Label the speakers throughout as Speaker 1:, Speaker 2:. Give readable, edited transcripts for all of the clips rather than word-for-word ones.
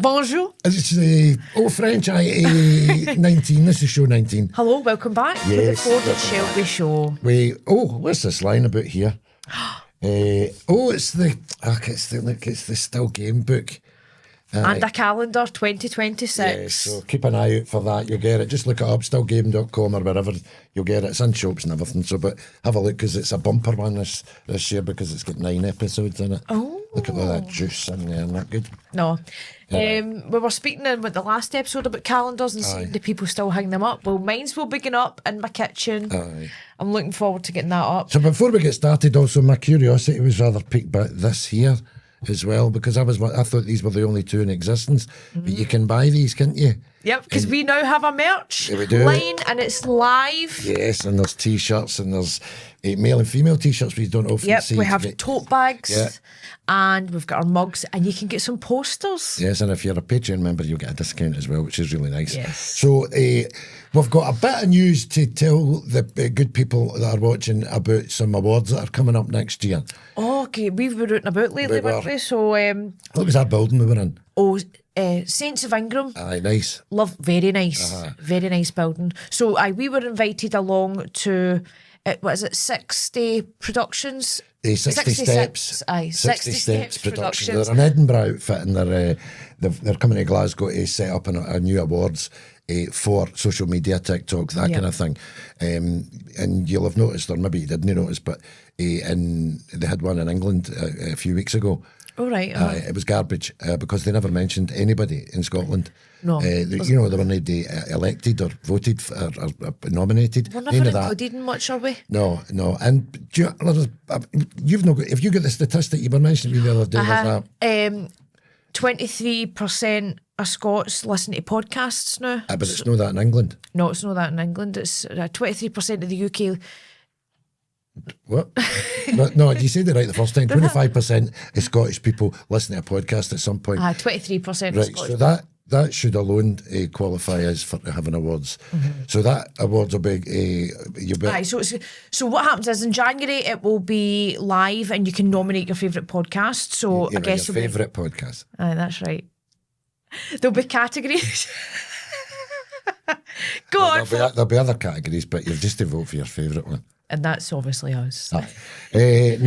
Speaker 1: Bonjour.
Speaker 2: It's French, 19. This is show 19.
Speaker 1: Hello, welcome back to the Ford Shelby Show.
Speaker 2: What's this line about here? It's the still game book.
Speaker 1: And a calendar, 2026.
Speaker 2: Yeah, so keep an eye out for that. You'll get it. Just look it up, stillgame.com or wherever. You'll get it. It's in shops and everything. So, but have a look because it's a bumper one this year because it's got 9 episodes in it.
Speaker 1: Oh.
Speaker 2: Look at all that juice in there. Isn't that good?
Speaker 1: No. We were speaking in with the last episode about calendars and seeing the people still hang them up. Well, mine's will begin up in my kitchen.
Speaker 2: Aye.
Speaker 1: I'm looking forward to getting that up.
Speaker 2: So before we get started, also my curiosity was rather piqued by this here as well, because I thought these were the only 2 in existence, but you can buy these, can't you?
Speaker 1: Yep, because we now have a merch line and it's live.
Speaker 2: Yes, and there's t-shirts and there's male and female t-shirts we don't often see.
Speaker 1: We have tote bags and we've got our mugs and you can get some posters.
Speaker 2: Yes, and if you're a Patreon member, you'll get a discount as well, which is really nice.
Speaker 1: Yes.
Speaker 2: So we've got a bit of news to tell the good people that are watching about some awards that are coming up next year.
Speaker 1: Oh, okay, we were out and about lately, weren't we? So,
Speaker 2: what was that building we were in?
Speaker 1: Saints of Ingram.
Speaker 2: Aye, nice.
Speaker 1: Very nice. Very nice building. So we were invited along to, 60 productions?
Speaker 2: 60 Steps.
Speaker 1: Aye, 60 Steps Productions.
Speaker 2: They're an Edinburgh outfit and they're coming to Glasgow to set up a new awards for social media, TikTok, that kind of thing. And you'll have noticed, or maybe you didn't notice, but they had one in England a few weeks ago.
Speaker 1: Oh, right.
Speaker 2: It was garbage because they never mentioned anybody in Scotland.
Speaker 1: No.
Speaker 2: They were not elected or voted or nominated.
Speaker 1: We're never included in much, are we?
Speaker 2: No. And you've not got, if you got the statistic you were mentioning the other day,
Speaker 1: 23% of Scots listen to podcasts now.
Speaker 2: But it's not that in England.
Speaker 1: No, it's not that in England. It's 23% of the UK.
Speaker 2: What? No, you said it right the first time. 25% of Scottish people listen to a podcast at some point.
Speaker 1: 23%
Speaker 2: right,
Speaker 1: of Scottish.
Speaker 2: So that should alone qualify as for having awards. Mm-hmm. So that awards will be
Speaker 1: so what happens is in January it will be live and you can nominate your favourite podcast. So I guess
Speaker 2: your favourite podcast.
Speaker 1: Aye, that's right. There'll be categories. Go on.
Speaker 2: There'll be other categories, but you've just to vote for your favourite one.
Speaker 1: And that's obviously us.
Speaker 2: There's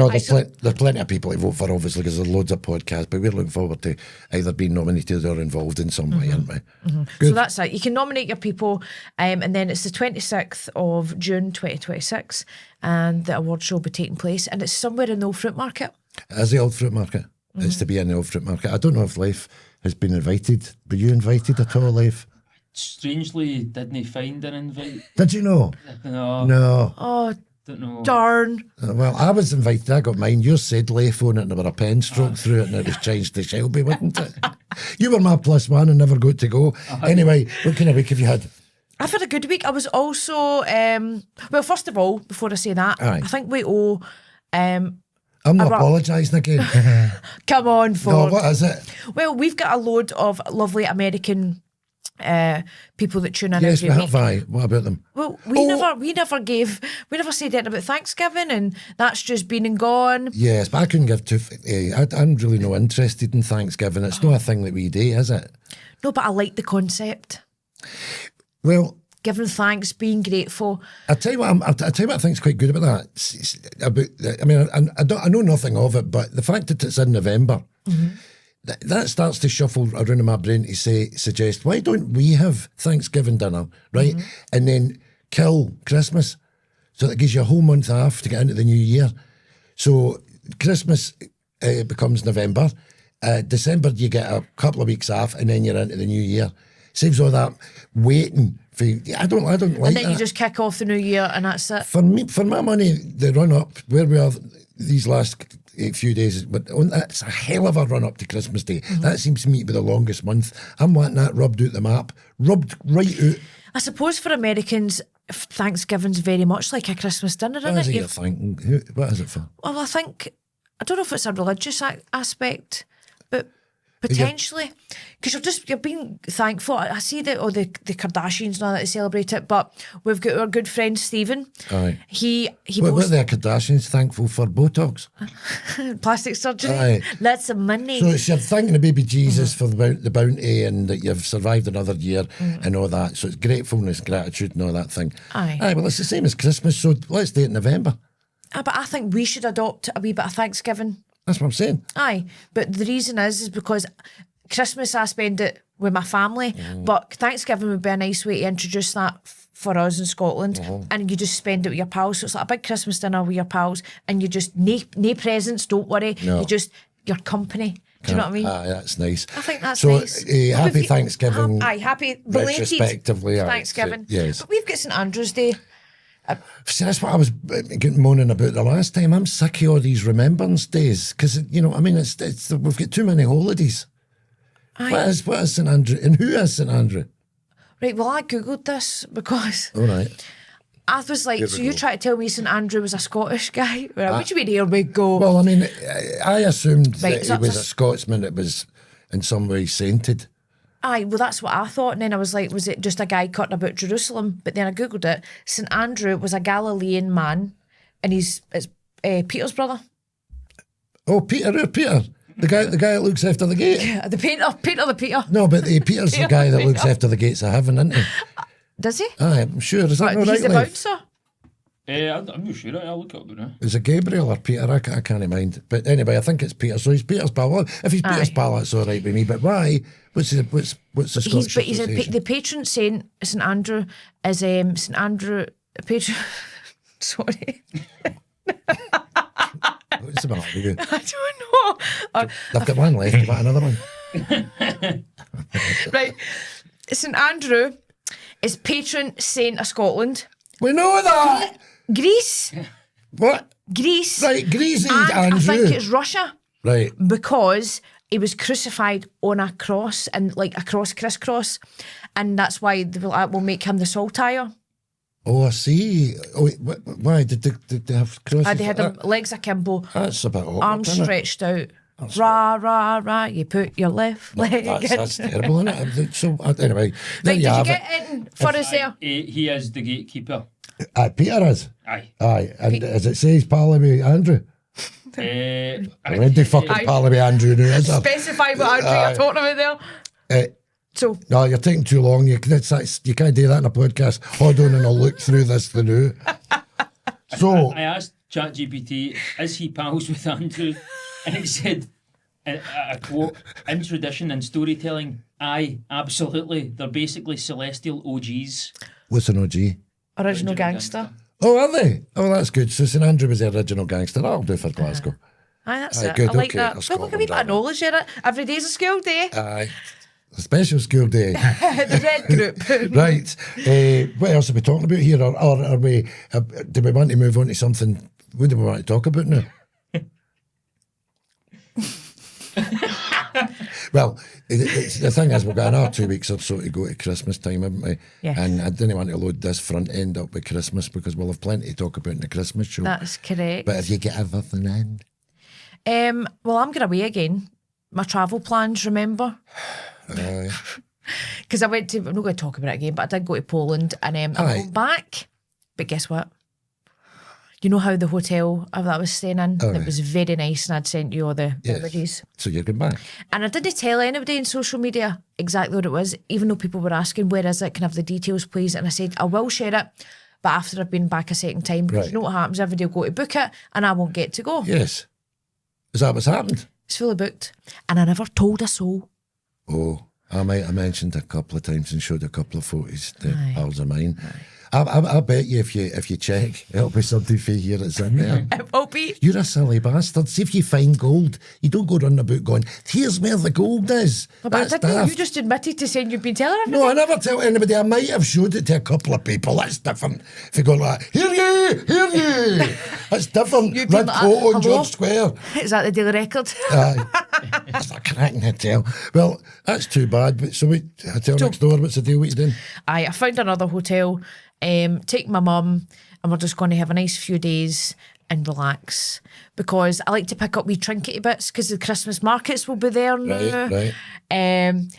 Speaker 2: plenty of people to vote for, obviously, because there's loads of podcasts, but we're looking forward to either being nominated or involved in some way, aren't we?
Speaker 1: Mm-hmm. So that's it. You can nominate your people, and then it's the 26th of June 2026, and the award show will be taking place, and it's somewhere in the Old Fruit Market.
Speaker 2: As the Old Fruit Market. Mm-hmm. It's to be in the Old Fruit Market. I don't know if Leif has been invited. Were you invited at all, Leif?
Speaker 3: Strangely, didn't find an invite.
Speaker 2: Did you know? No.
Speaker 1: Oh,
Speaker 3: don't know.
Speaker 1: Darn.
Speaker 2: Well, I was invited. I got mine. Yours said Leif on it and there were a pen stroke through it and it was changed to Shelby, wasn't it? You were my +1 and never got to go. Anyway, what kind of week have you had?
Speaker 1: I've had a good week. I was also, well, first of all, before I say that, I think we owe...
Speaker 2: I'm not apologising again.
Speaker 1: Come on, Ford.
Speaker 2: No, what is it?
Speaker 1: Well, we've got a load of lovely American people that tune in
Speaker 2: every
Speaker 1: week.
Speaker 2: Yes, we have. What about them?
Speaker 1: Well, we never said anything about Thanksgiving, and that's just been and gone.
Speaker 2: Yes, but I couldn't give two. I'm really not interested in Thanksgiving. It's not a thing that we do, is it?
Speaker 1: No, but I like the concept.
Speaker 2: Well,
Speaker 1: giving thanks, being grateful.
Speaker 2: I tell you what I think is quite good about that. I know nothing of it, but the fact that it's in November. Mm-hmm. That starts to shuffle around in my brain to suggest, why don't we have Thanksgiving dinner, right? Mm-hmm. And then kill Christmas. So that gives you a whole month off to get into the new year. So Christmas becomes November. December, you get a couple of weeks off and then you're into the new year. Saves all that waiting. I don't like that.
Speaker 1: And then you just kick off the new year and that's it.
Speaker 2: For me, for my money, the run up, where we are these last few days, but it's a hell of a run up to Christmas Day. Mm-hmm. That seems to me to be the longest month. I'm wanting that rubbed out the map, rubbed right out.
Speaker 1: I suppose for Americans, Thanksgiving's very much like a Christmas dinner, isn't it?
Speaker 2: What is it you're thinking? What is it for?
Speaker 1: Well, I don't know if it's a religious aspect, but Potentially, because you're being thankful. I see that all the Kardashians and all that they celebrate it, but we've got our good friend Stephen.
Speaker 2: Aye.
Speaker 1: He
Speaker 2: What
Speaker 1: posted
Speaker 2: the Kardashians thankful for Botox?
Speaker 1: plastic surgery.
Speaker 2: Aye.
Speaker 1: Lots of money.
Speaker 2: So it's you're thanking the baby Jesus for the bounty and that you've survived another year and all that. So it's gratefulness, gratitude and all that thing.
Speaker 1: Aye.
Speaker 2: Well, it's the same as Christmas, so let's do it in November.
Speaker 1: But I think we should adopt a wee bit of Thanksgiving.
Speaker 2: That's what I'm saying.
Speaker 1: Aye, but the reason is because Christmas I spend it with my family, but Thanksgiving would be a nice way to introduce that for us in Scotland, and you just spend it with your pals. So it's like a big Christmas dinner with your pals, and you just no presents. Don't worry,
Speaker 2: No.
Speaker 1: you just your company. Do you know what I mean?
Speaker 2: Aye, that's nice.
Speaker 1: I think that's
Speaker 2: so,
Speaker 1: nice.
Speaker 2: Happy Thanksgiving.
Speaker 1: Aye, happy belated
Speaker 2: retrospectively, aye,
Speaker 1: Thanksgiving.
Speaker 2: yes.
Speaker 1: But we've got St Andrew's Day.
Speaker 2: See, that's what I was moaning about the last time. I'm sick of all these remembrance days because it's we've got too many holidays.
Speaker 1: Aye.
Speaker 2: What is St Andrew and who is St Andrew?
Speaker 1: Right, well, I googled this because
Speaker 2: All right.
Speaker 1: I was like,
Speaker 2: Here
Speaker 1: so
Speaker 2: we
Speaker 1: you
Speaker 2: go.
Speaker 1: try to tell me St Andrew was a Scottish guy? Right, which way here we go?
Speaker 2: Well, I mean, I assumed
Speaker 1: Right,
Speaker 2: that
Speaker 1: so
Speaker 2: he was
Speaker 1: that's
Speaker 2: a Scotsman that was in some way sainted.
Speaker 1: Aye, well, that's what I thought. And then I was like, was it just a guy cutting about Jerusalem? But then I googled it. St Andrew was a Galilean man, and it's Peter's brother.
Speaker 2: Oh, Peter. The guy that looks after the gate.
Speaker 1: Yeah, the painter, Peter the Peter.
Speaker 2: No, but Peter's the guy that looks after the gates of heaven, isn't he?
Speaker 1: Does he?
Speaker 2: Aye, I'm sure. Is that
Speaker 1: But
Speaker 2: not
Speaker 1: he's
Speaker 2: right,
Speaker 1: the
Speaker 2: Leif?
Speaker 1: bouncer.
Speaker 3: I'm not sure. I'll look it up now.
Speaker 2: Is it Gabriel or Peter? I can't mind. But anyway, I think it's Peter. So he's Peter's pal. Well, if he's Peter's
Speaker 1: Aye.
Speaker 2: pal, that's all right with me. But why? What's the Scottish
Speaker 1: He's
Speaker 2: association?
Speaker 1: the patron saint, St Andrew, is St Andrew, patron. Sorry.
Speaker 2: What's the matter with you?
Speaker 1: I don't know.
Speaker 2: I've got one left. You want another one?
Speaker 1: Right. St Andrew is patron saint of Scotland.
Speaker 2: We know that.
Speaker 1: Greece.
Speaker 2: What?
Speaker 1: Greece.
Speaker 2: Right, Greasy
Speaker 1: And
Speaker 2: Andrew.
Speaker 1: I think it's Russia.
Speaker 2: Right.
Speaker 1: Because he was crucified on a cross and like a crisscross, and that's why they will make him the saltire.
Speaker 2: Oh, I see. Oh, wait, why did they have crosses?
Speaker 1: They had him legs akimbo,
Speaker 2: That's a bit awkward,
Speaker 1: arms
Speaker 2: isn't it?
Speaker 1: stretched out. Rah, rah, rah. You put your left leg in.
Speaker 2: That's terrible, isn't it? So anyway, there
Speaker 1: Right,
Speaker 2: you
Speaker 1: did you
Speaker 2: have
Speaker 1: get in for us there?
Speaker 3: He is the gatekeeper.
Speaker 2: it. Peter is.
Speaker 3: Aye.
Speaker 2: Aye, and as it says, pal with Andrew. Already fucking
Speaker 1: Aye.
Speaker 2: pal with Andrew now, is it?
Speaker 1: Specify what Andrew you're talking about there. So,
Speaker 2: No, you're taking too long. You can't do that in a podcast. Hold on and I'll look through this through. So,
Speaker 3: I asked ChatGPT, is he pals with Andrew? And it said, a quote, in tradition and storytelling, aye, absolutely. They're basically celestial OGs.
Speaker 2: what's an OG?
Speaker 1: original gangster.
Speaker 2: Oh, are they? Oh, that's good. So St Andrew was the original gangster. That'll do for Glasgow.
Speaker 1: Aye, that's
Speaker 2: Aye,
Speaker 1: it.
Speaker 2: good,
Speaker 1: I like
Speaker 2: okay,
Speaker 1: that.
Speaker 2: that's
Speaker 1: Well, look, a wee bit
Speaker 2: Scotland,
Speaker 1: of knowledge in it. Every day's a school day.
Speaker 2: Aye. A special school day.
Speaker 1: The red group.
Speaker 2: Right. What else are we talking about here? Or are we, do we want to move on to something? What do we want to talk about now? Well, the thing is, we've got another 2 weeks or so to go to Christmas time, haven't we?
Speaker 1: Yes.
Speaker 2: And I didn't want to load this front end up with Christmas because we'll have plenty to talk about in the Christmas show.
Speaker 1: That's correct.
Speaker 2: But if you get everything in.
Speaker 1: Well, I'm going away again. My travel plans, remember? Because I went to, I'm not going to talk about it again, but I did go to Poland and I'm
Speaker 2: Aye.
Speaker 1: going back. But guess what? You know how the hotel that I was staying in,
Speaker 2: Aye.
Speaker 1: it was very nice and I'd sent you all the images.
Speaker 2: So you're going back.
Speaker 1: And I didn't tell anybody in social media exactly what it was, even though people were asking, where is it? Can I have the details, please? And I said, I will share it, but after I've been back a second time, because
Speaker 2: Right.
Speaker 1: you know what happens? Everybody will go to book it and I won't get to go.
Speaker 2: Yes. Is that what's happened?
Speaker 1: It's fully booked. And I never told a soul.
Speaker 2: Oh, I might have mentioned a couple of times and showed a couple of photos to
Speaker 1: Aye.
Speaker 2: pals of mine. I bet you if you check, it'll be something for here that's in there.
Speaker 1: It will be.
Speaker 2: You're a silly bastard. See if you find gold, you don't go running about going, here's where the gold is.
Speaker 1: But I
Speaker 2: That's
Speaker 1: didn't.
Speaker 2: daft.
Speaker 1: You just admitted to saying you've been telling everybody.
Speaker 2: No, I never tell anybody. I might have showed it to a couple of people. That's different. If you go like, hear you. That's different.
Speaker 1: You've been
Speaker 2: Red
Speaker 1: like,
Speaker 2: coat on
Speaker 1: hello?
Speaker 2: George Square.
Speaker 1: Is that the Daily Record?
Speaker 2: Aye. That's not cracking to tell. Well, that's too bad. But so we hotel next door. What's the deal? What you doing?
Speaker 1: I found another hotel. Take my mum, and we're just going to have a nice few days. and relax, because I like to pick up wee trinkety bits because the Christmas markets will be there now.
Speaker 2: Right.
Speaker 1: And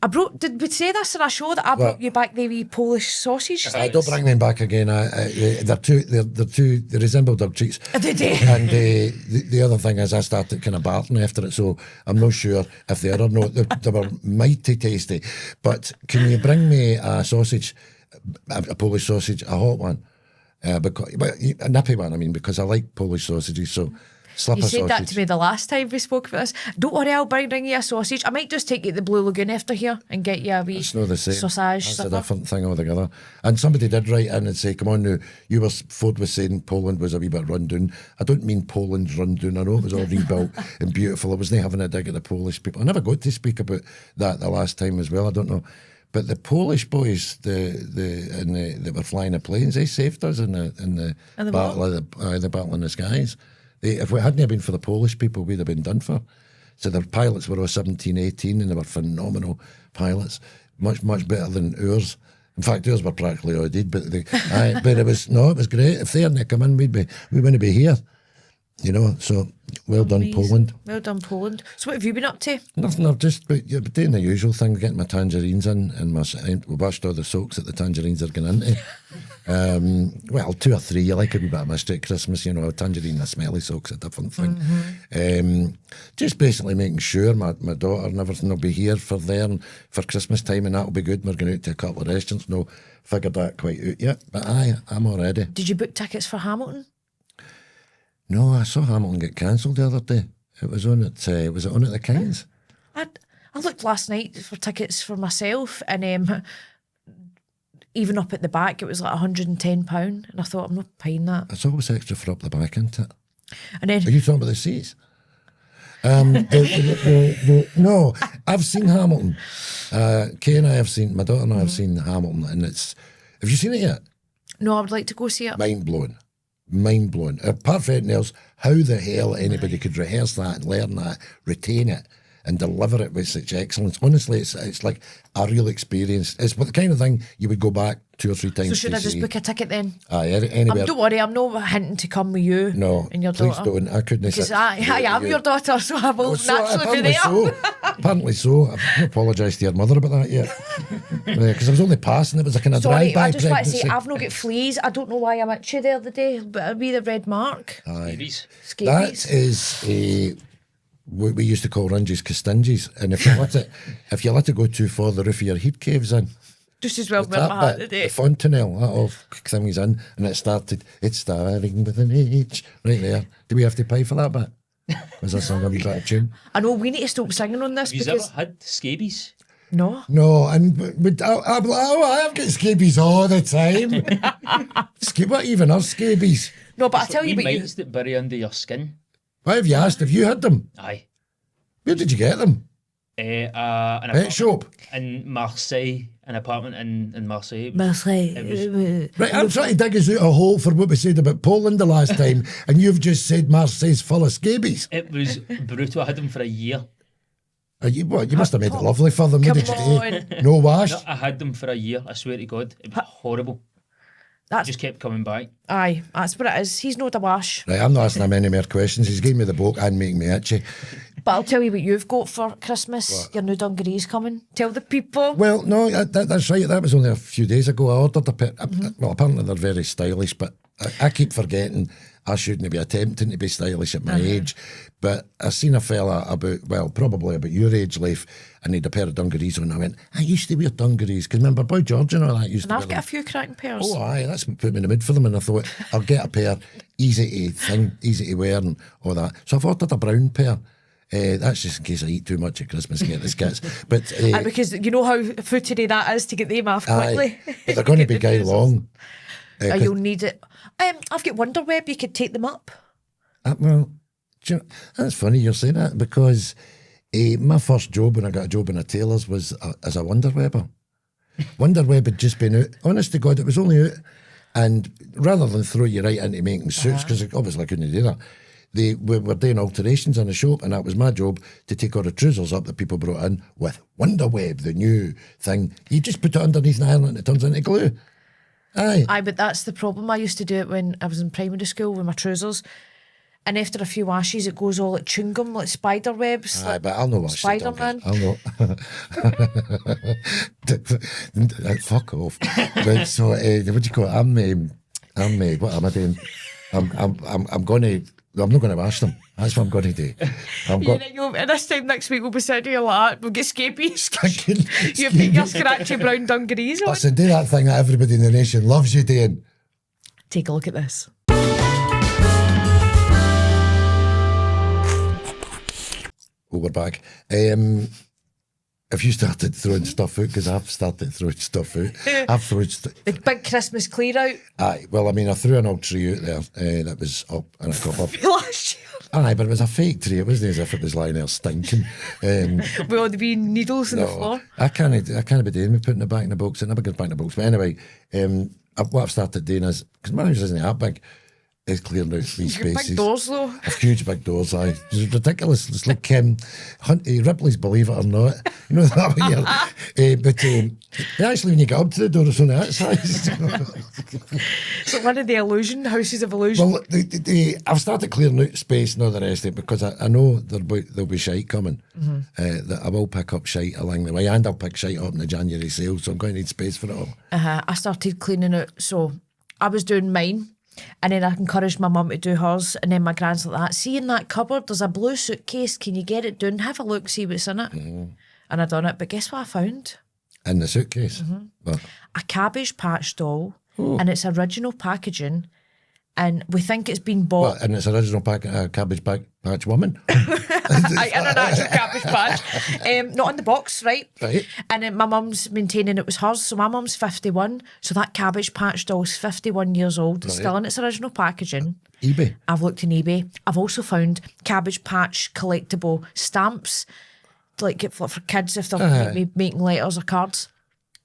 Speaker 1: I brought, did we say this in a show that I brought you back the wee Polish sausage sticks?
Speaker 2: Don't bring them back again. They're two. They resemble dog treats.
Speaker 1: They do.
Speaker 2: And the other thing is, I started kind of barking after it, so I'm not sure if they are or not. They were mighty tasty. But can you bring me a sausage, a Polish sausage, a hot one? Because a nippy one, I mean, because I like Polish sausages. So slap
Speaker 1: You
Speaker 2: a
Speaker 1: said
Speaker 2: sausage.
Speaker 1: that to me the last time we spoke about this. Don't worry, I'll bring you a sausage. I might just take you to the Blue Lagoon after here and get you a wee
Speaker 2: It's not the same.
Speaker 1: sausage.
Speaker 2: That's
Speaker 1: supper.
Speaker 2: a different thing altogether. And somebody did write in and say, come on now, Ford was saying Poland was a wee bit run down. I don't mean Poland's run down. I know it was all rebuilt and beautiful. I wasn't having a dig at the Polish people. I never got to speak about that the last time as well. I don't know. But the Polish boys, that were flying the planes, they saved us in the battle of the battle in the skies. If it hadn't been for the Polish people, we'd have been done for. So their pilots were all 17, 18, and they were phenomenal pilots, much better than ours. In fact, ours were practically all dead. But it was great. If they hadn't come in, we wouldn't be here. You know, so well done, Poland.
Speaker 1: Well done, Poland. So what have you been up to?
Speaker 2: Nothing, I've just been doing the usual thing, getting my tangerines in, and we washed all the soaks that the tangerines are going into. Well, 2 or 3, you like a wee bit of mystery at Christmas, you know, a tangerine and a smelly soak's a different thing. Just basically making sure my daughter and everything will be here for Christmas time, and that'll be good. We're going out to a couple of restaurants, no, figured that quite out yet, but I'm all ready.
Speaker 1: Did you book tickets for Hamilton?
Speaker 2: No, I saw Hamilton get cancelled the other day. It was on at was it on at the Kings?
Speaker 1: I looked last night for tickets for myself, and even up at the back, it was like £110, and I thought, I'm not paying that.
Speaker 2: It's always extra for up the back, isn't it?
Speaker 1: And then
Speaker 2: Are you talking about the seats? No, I've seen Hamilton. Kay and I have seen, my daughter and I have seen Hamilton, and have you seen it yet?
Speaker 1: no, I would like to go see it.
Speaker 2: Mind blowing. Apart from anything else, how the hell anybody could rehearse that and learn that, retain it, and deliver it with such excellence. Honestly, it's like a real experience. It's the kind of thing you would go back 2 or 3 times.
Speaker 1: So should
Speaker 2: to
Speaker 1: I just
Speaker 2: see.
Speaker 1: book a ticket then?
Speaker 2: Anywhere.
Speaker 1: Don't worry, I'm not hinting to come with you.
Speaker 2: No,
Speaker 1: and your
Speaker 2: please
Speaker 1: daughter.
Speaker 2: don't. I couldn't.
Speaker 1: Because I am your daughter, so I will naturally be there.
Speaker 2: Apparently so. I've not apologised to your mother about that yet. Because I was only passing. It was a kind of
Speaker 1: Sorry,
Speaker 2: drive-by
Speaker 1: I just want to
Speaker 2: pregnancy.
Speaker 1: say I've not got fleas. I don't know why I'm itchy the other day, but it'll be the red mark.
Speaker 3: Scabies.
Speaker 1: Scabies.
Speaker 2: That is what we used to call runges castinges, and if you let it go too far, the roof of your head caves in.
Speaker 1: Just as well with
Speaker 2: That
Speaker 1: my heart
Speaker 2: bit,
Speaker 1: today.
Speaker 2: the fontanelle, that all thing was in, and it's starting with an H right there. Do we have to pay for that bit? Was that song a wee bit of tune?
Speaker 1: I know we need to stop singing on this
Speaker 3: Have you
Speaker 1: because
Speaker 3: ever had scabies?
Speaker 1: no.
Speaker 2: No, and I've got scabies all the time. What even are scabies?
Speaker 1: No, but I tell you
Speaker 3: Wee
Speaker 1: what you.
Speaker 3: mites that bury under your skin.
Speaker 2: Why have you asked? Have you had them?
Speaker 3: Aye.
Speaker 2: Where did you get them?
Speaker 3: An
Speaker 2: Pet
Speaker 3: apartment
Speaker 2: shop.
Speaker 3: in Marseille. An apartment in Marseille.
Speaker 1: Marseille.
Speaker 2: Right, I'm trying to dig us out a hole for what we said about Poland the last time, and you've just said Marseille's full of scabies.
Speaker 3: It was brutal. I had them for a year.
Speaker 2: You must have made it lovely for them. What
Speaker 1: Come
Speaker 2: did you
Speaker 1: on.
Speaker 2: do? No wash?
Speaker 3: No, I had them for a year. I swear to God, it was horrible.
Speaker 1: That's
Speaker 3: Just kept coming back.
Speaker 1: aye. That's what it is. He's not a wash.
Speaker 2: Right, I'm not asking him any more questions. He's giving me the book and making me itchy.
Speaker 1: But I'll tell you what you've got for Christmas. Your new dungarees coming. Tell the people.
Speaker 2: Well, no, that's right. That was only a few days ago. I ordered a pair. Well, apparently they're very stylish, but I keep forgetting I shouldn't be attempting to be stylish at my age. But I seen a fella probably about your age, Leif, and he had a pair of dungarees on. And I went, I used to wear dungarees. Because remember, Boy George and all that used
Speaker 1: And
Speaker 2: to
Speaker 1: I've
Speaker 2: wear
Speaker 1: got
Speaker 2: them.
Speaker 1: a few cracking pairs.
Speaker 2: Oh, aye, that's what put me in the mood for them. And I thought, I'll get a pair, easy to wear and all that. So I've ordered a brown pair. That's just in case I eat too much at Christmas and get the skits. But
Speaker 1: because you know how footery that is to get them off quickly.
Speaker 2: but they're going to be guy long.
Speaker 1: You'll need it. I've got Wonderweb. You could take them up.
Speaker 2: Well, do you know, that's funny you're saying that because my first job when I got a job in a tailor's was as a Wonderwebber. Wonderweb had just been out. Honest to God, it was only out. And rather than throw you right into making suits, because obviously I couldn't do that, we were doing alterations in the shop, and that was my job to take all the trousers up that people brought in with Wonderweb, the new thing. You just put it underneath an iron and it turns into glue. Aye.
Speaker 1: Aye, but that's the problem. I used to do it when I was in primary school with my trousers. And after a few washes, it goes all like chewing gum, like spider webs.
Speaker 2: Aye,
Speaker 1: like
Speaker 2: but I'll know what
Speaker 1: Spider-Man.
Speaker 2: I'll know. Fuck off. Right, so, what do you call it? What am I doing? I'm not going to wash them. That's what I'm going to do.
Speaker 1: And this time next week we'll be sitting here like that. We'll get scabies.
Speaker 2: Skanking.
Speaker 1: You've got your scratchy brown dungarees on.
Speaker 2: Listen, do that thing that everybody in the nation loves you doing.
Speaker 1: Take a look at this.
Speaker 2: Oh, we're back. Have you started throwing stuff out? Because I've started throwing stuff out. I've thrown
Speaker 1: The big Christmas clear out.
Speaker 2: Aye, well, I mean, I threw an old tree out there that was up and I got up.
Speaker 1: Last year.
Speaker 2: Aye, but it was a fake tree. It wasn't as if it was lying there stinking.
Speaker 1: With all the wee needles on the floor.
Speaker 2: I can't be doing me putting it back in the box. It never goes back in the box. But anyway, what I've started doing is, because my house isn't that big, is clearing out these spaces.
Speaker 1: Big doors though.
Speaker 2: Huge big doors, aye. It's ridiculous. It's like Ripley's Believe It or Not. You know that way. But actually, when you get up to the door, it's on that size.
Speaker 1: So one of the houses of illusion.
Speaker 2: Well, I've started clearing out space and all the rest of it because I know there'll be shite coming. That I will pick up shite along the way, and I'll pick shite up in the January sale, so I'm going to need space for it all.
Speaker 1: I started cleaning out. So I was doing mine. And then I encouraged my mum to do hers. And then my gran's like that. See in that cupboard, there's a blue suitcase. Can you get it done? Have a look, see what's in it. And I done it. But guess what I found?
Speaker 2: In the suitcase? What?
Speaker 1: A Cabbage Patch doll. And it's original packaging. And we think it's been bought.
Speaker 2: What, and it's original Cabbage Patch woman?
Speaker 1: I in an actual Cabbage Patch. Not in the box, right?
Speaker 2: Right.
Speaker 1: And then my mum's maintaining it was hers. So my mum's 51. So that Cabbage Patch doll's 51 years old. It's still in its original packaging.
Speaker 2: eBay?
Speaker 1: I've looked in eBay. I've also found Cabbage Patch collectible stamps, like for kids if they're making letters or cards.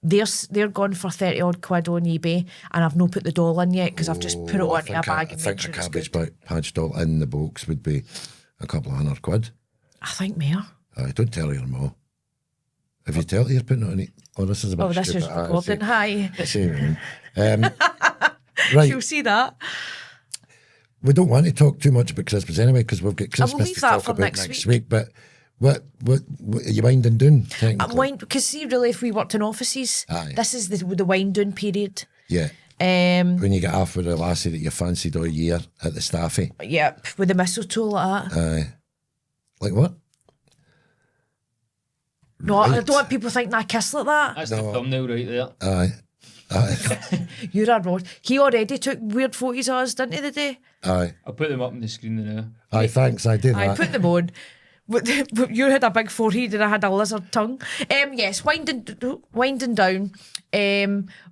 Speaker 1: They're gone for 30 odd quid on eBay, and I've not put the doll in yet because I've just put it onto a bag.
Speaker 2: I think a Cabbage Patch doll in the box would be a couple of £100.
Speaker 1: I think more.
Speaker 2: Don't tell your ma. If you tell her you're putting it on it, this is a bit
Speaker 1: this
Speaker 2: stupid.
Speaker 1: is recording. Hi.
Speaker 2: Right.
Speaker 1: You'll see that.
Speaker 2: We don't want to talk too much about Christmas anyway because we've got Christmas
Speaker 1: leave
Speaker 2: to
Speaker 1: that
Speaker 2: talk
Speaker 1: for
Speaker 2: about
Speaker 1: next
Speaker 2: week. But what are you winding down?
Speaker 1: Because see, really, if we worked in offices,
Speaker 2: Aye.
Speaker 1: this is the wind down period.
Speaker 2: Yeah. When you get off with a lassie that you fancied all year at the staffy.
Speaker 1: Yep, with the mistletoe like that.
Speaker 2: Aye. Like what?
Speaker 1: No, I don't want people thinking I kiss like that.
Speaker 3: That's the thumbnail right there.
Speaker 2: Aye.
Speaker 1: You're a rod. He already took weird photos of us, didn't he, the day?
Speaker 2: Aye.
Speaker 3: I'll put them up on the screen now.
Speaker 2: Aye, thanks, I did that.
Speaker 1: I put them on. You had a big forehead and I had a lizard tongue. Yes, winding down.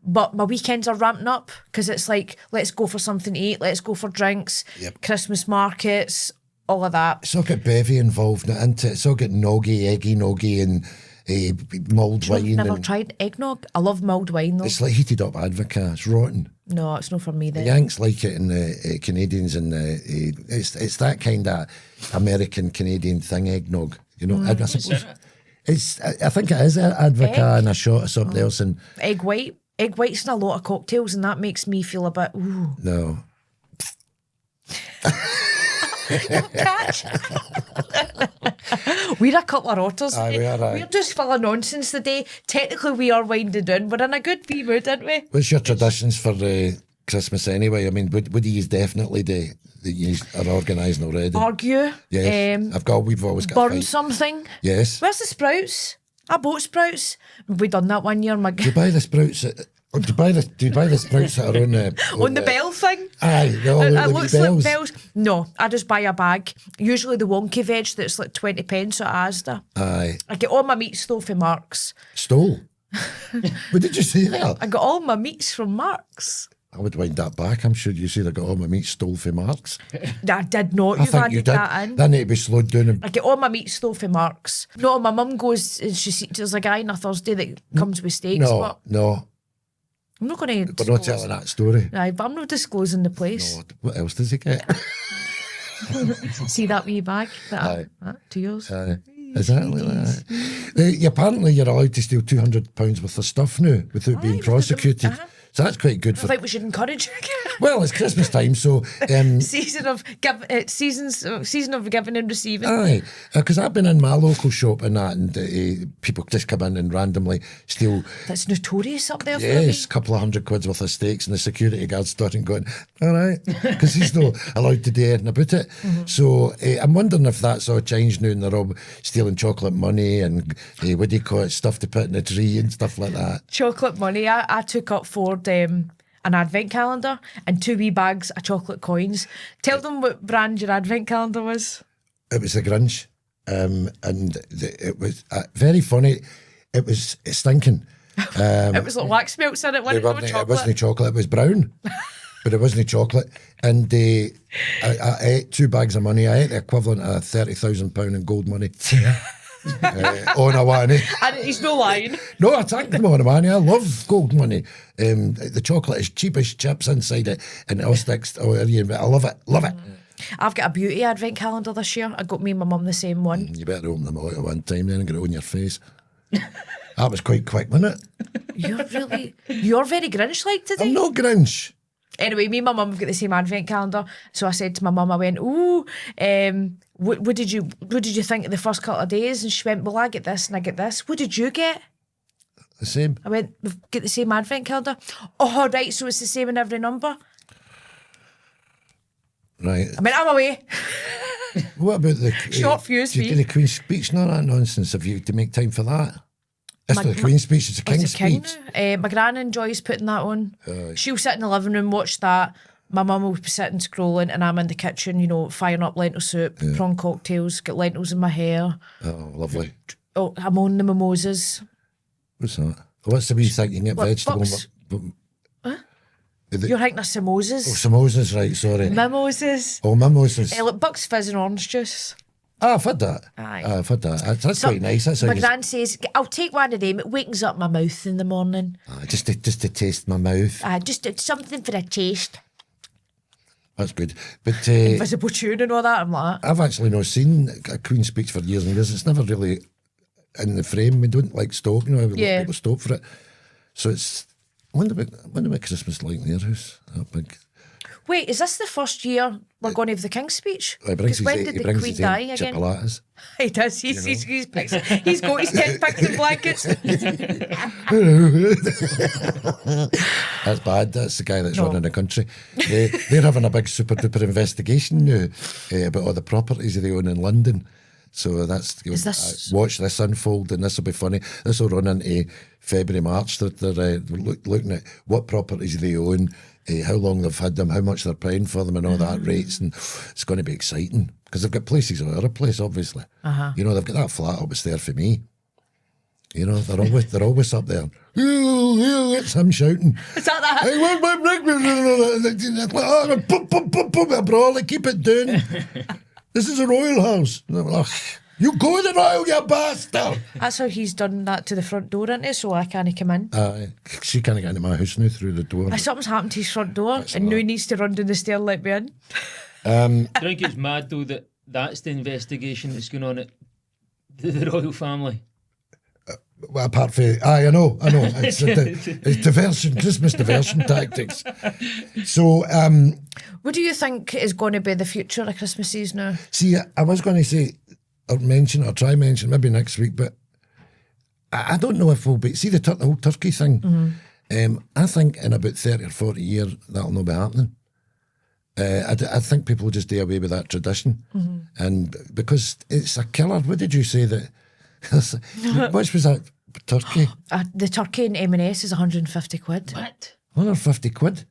Speaker 1: But my weekends are ramping up because it's like, let's go for something to eat, let's go for drinks, Christmas markets, all of that.
Speaker 2: It's all got bevy involved in it, isn't it? It's all got eggy noggy and mulled wine.
Speaker 1: I've never tried eggnog. I love mulled wine though.
Speaker 2: It's like heated up Advocaat. It's rotten.
Speaker 1: No, it's not for me then.
Speaker 2: The Yanks like it and the Canadians and it's that kind of American Canadian thing, eggnog. You know, I suppose I think it is Advocaat and a shot of something else and
Speaker 1: egg white. Egg white's in a lot of cocktails and that makes me feel a bit ooh.
Speaker 2: No.
Speaker 1: Catch. We're a couple of rotters.
Speaker 2: Aye, we are,
Speaker 1: We're just full of nonsense today. Technically, we are winding down. We're in a good wee mood, aren't we?
Speaker 2: What's your traditions for Christmas anyway? I mean, what do you definitely do that you are organising already?
Speaker 1: Argue.
Speaker 2: Yes. We've always got
Speaker 1: burn
Speaker 2: a fight.
Speaker 1: something.
Speaker 2: Yes.
Speaker 1: Where's the sprouts? I bought sprouts. We done that one year.
Speaker 2: Do you buy the sprouts? Do you buy the sprouts that are on the
Speaker 1: on the bell thing?
Speaker 2: Aye,
Speaker 1: it looks like bells. No, I just buy a bag. Usually the wonky veg that's like 20 pence at Asda.
Speaker 2: Aye.
Speaker 1: I get all my meats though from Marks.
Speaker 2: Stole? What did you say there?
Speaker 1: I got all my meats from Marks.
Speaker 2: I would wind that back. I'm sure you said I got all my meat stole from Marks.
Speaker 1: I did not.
Speaker 2: I
Speaker 1: You've
Speaker 2: think
Speaker 1: added
Speaker 2: you did.
Speaker 1: that in.
Speaker 2: That need to be slowed down.
Speaker 1: I get all my meat stole from Marks. No, my mum goes and there's a guy on a Thursday that comes with steaks.
Speaker 2: No.
Speaker 1: I'm not going to.
Speaker 2: We're not telling that story.
Speaker 1: Aye, but I'm not disclosing the place.
Speaker 2: No, what else does he get?
Speaker 1: See that wee bag?
Speaker 2: Aye.
Speaker 1: To yours.
Speaker 2: Exactly that. Apparently you're allowed to steal £200 worth of stuff now without being prosecuted. So that's quite good
Speaker 1: I
Speaker 2: for.
Speaker 1: think we should encourage
Speaker 2: Well, it's Christmas time, so
Speaker 1: season of giving and receiving.
Speaker 2: aye, because I've been in my local shop and that, and people just come in and randomly steal.
Speaker 1: That's notorious up there.
Speaker 2: Yes,
Speaker 1: For
Speaker 2: a couple of £100 worth of steaks, and the security guard starting going, all right, because he's not allowed to do anything about it. So I'm wondering if that's all changed now, and they're all stealing chocolate money and what do you call it, stuff to put in the tree and stuff like that.
Speaker 1: chocolate money. I took up Ford an advent calendar and 2 wee bags of chocolate coins. Tell them what brand your advent calendar was.
Speaker 2: It was the Grinch, and it was very funny. It was stinking.
Speaker 1: It was like wax melts in it.
Speaker 2: It wasn't chocolate. It was brown, but it wasn't chocolate. And I ate 2 bags of money. I ate the equivalent of £30,000 in gold money. On a one.
Speaker 1: And he's no lying.
Speaker 2: No, I thank them on a money. I love gold money. The chocolate is cheap as chips inside it, and it all sticks. I love it. Love it.
Speaker 1: I've got a beauty advent calendar this year. I got me and my mum the same one.
Speaker 2: You better open them all at one time then and get it on your face. That was quite quick, wasn't it?
Speaker 1: You're very Grinch-like today.
Speaker 2: I'm no Grinch.
Speaker 1: Anyway, me and my mum have got the same advent calendar. So I said to my mum, I went, ooh, what did you think of the first couple of days? And she went, well, I get this and I get this. What did you get?
Speaker 2: The same.
Speaker 1: I went, we've got the same advent calendar. Oh, right, so it's the same in every number.
Speaker 2: Right.
Speaker 1: I mean, I'm away.
Speaker 2: What about the
Speaker 1: Short fuse
Speaker 2: do you do
Speaker 1: me.
Speaker 2: the Queen's speech? None of that nonsense. Have you to make time for that? It's not the Queen's speech, it's the King's
Speaker 1: It's a king
Speaker 2: speech.
Speaker 1: now. My gran enjoys putting that on. She'll sit in the living room, watch that. My mum will be sitting scrolling, and I'm in the kitchen, firing up lentil soup, prawn cocktails, get lentils in my hair.
Speaker 2: Oh, lovely.
Speaker 1: Oh, I'm on the mimosas.
Speaker 2: What's that? What's the wee thing you can get
Speaker 1: What,
Speaker 2: vegetable?
Speaker 1: Bucks? You're thinking of samosas.
Speaker 2: Samosas, right, sorry.
Speaker 1: Mimosas.
Speaker 2: Oh, mimosas.
Speaker 1: Look, Bucks fizz and orange juice.
Speaker 2: Ah, I've had that.
Speaker 1: Aye.
Speaker 2: I've had that. That's quite nice. That's
Speaker 1: My gran says, I'll take one of them. It wakens up my mouth in the morning.
Speaker 2: just to taste my mouth.
Speaker 1: Just it's something for a taste.
Speaker 2: That's good. But
Speaker 1: Invisible tune and all that. I'm like,
Speaker 2: I've actually not seen a Queen's speech for years and years. It's never really in the frame. We don't like stop, people stop for it. So it's. I wonder what Christmas like in their house. That big.
Speaker 1: wait, is this the first year we're going to have the King's speech?
Speaker 2: He brings
Speaker 1: When
Speaker 2: his,
Speaker 1: did
Speaker 2: he
Speaker 1: the
Speaker 2: brings
Speaker 1: Queen
Speaker 2: his
Speaker 1: die
Speaker 2: own
Speaker 1: again?
Speaker 2: chipolatas.
Speaker 1: He does. He's got his 10 packs of blankets.
Speaker 2: That's bad. That's the guy that's running the country. They're having a big super duper investigation now about all the properties they own in London. So that's watch this unfold, and this will be funny. This will run into February, March. They're looking at what properties they own, how long they've had them, how much they're paying for them, and all that rates. And it's going to be exciting because they've got places all over the place. Obviously, they've got that flat up. It's there for me. They're always up there. It's him shouting.
Speaker 1: Is that?
Speaker 2: I want my breakfast. Brawley, keep it down. This is a royal house. You go to the royal, you bastard.
Speaker 1: That's how he's done that to the front door, isn't it? So I can't come in.
Speaker 2: She can't get into my house now through the door.
Speaker 1: Something's happened to his front door, and now he needs to run down the stair and let me in.
Speaker 3: I think it's mad though that's the investigation that's going on at the royal family.
Speaker 2: Well, apart from, I know. It's diversion, Christmas diversion tactics. So,
Speaker 1: what do you think is going to be the future of Christmases now?
Speaker 2: see, I was going to say, or try mention, maybe next week, but I don't know if we'll be, see the whole turkey thing. I think in about 30 or 40 years, that'll not be happening. I think people will just do away with that tradition. And because it's a killer, what did you say that? How much was that turkey?
Speaker 1: The turkey in M&S is 150 quid.
Speaker 3: What?
Speaker 2: 150 quid?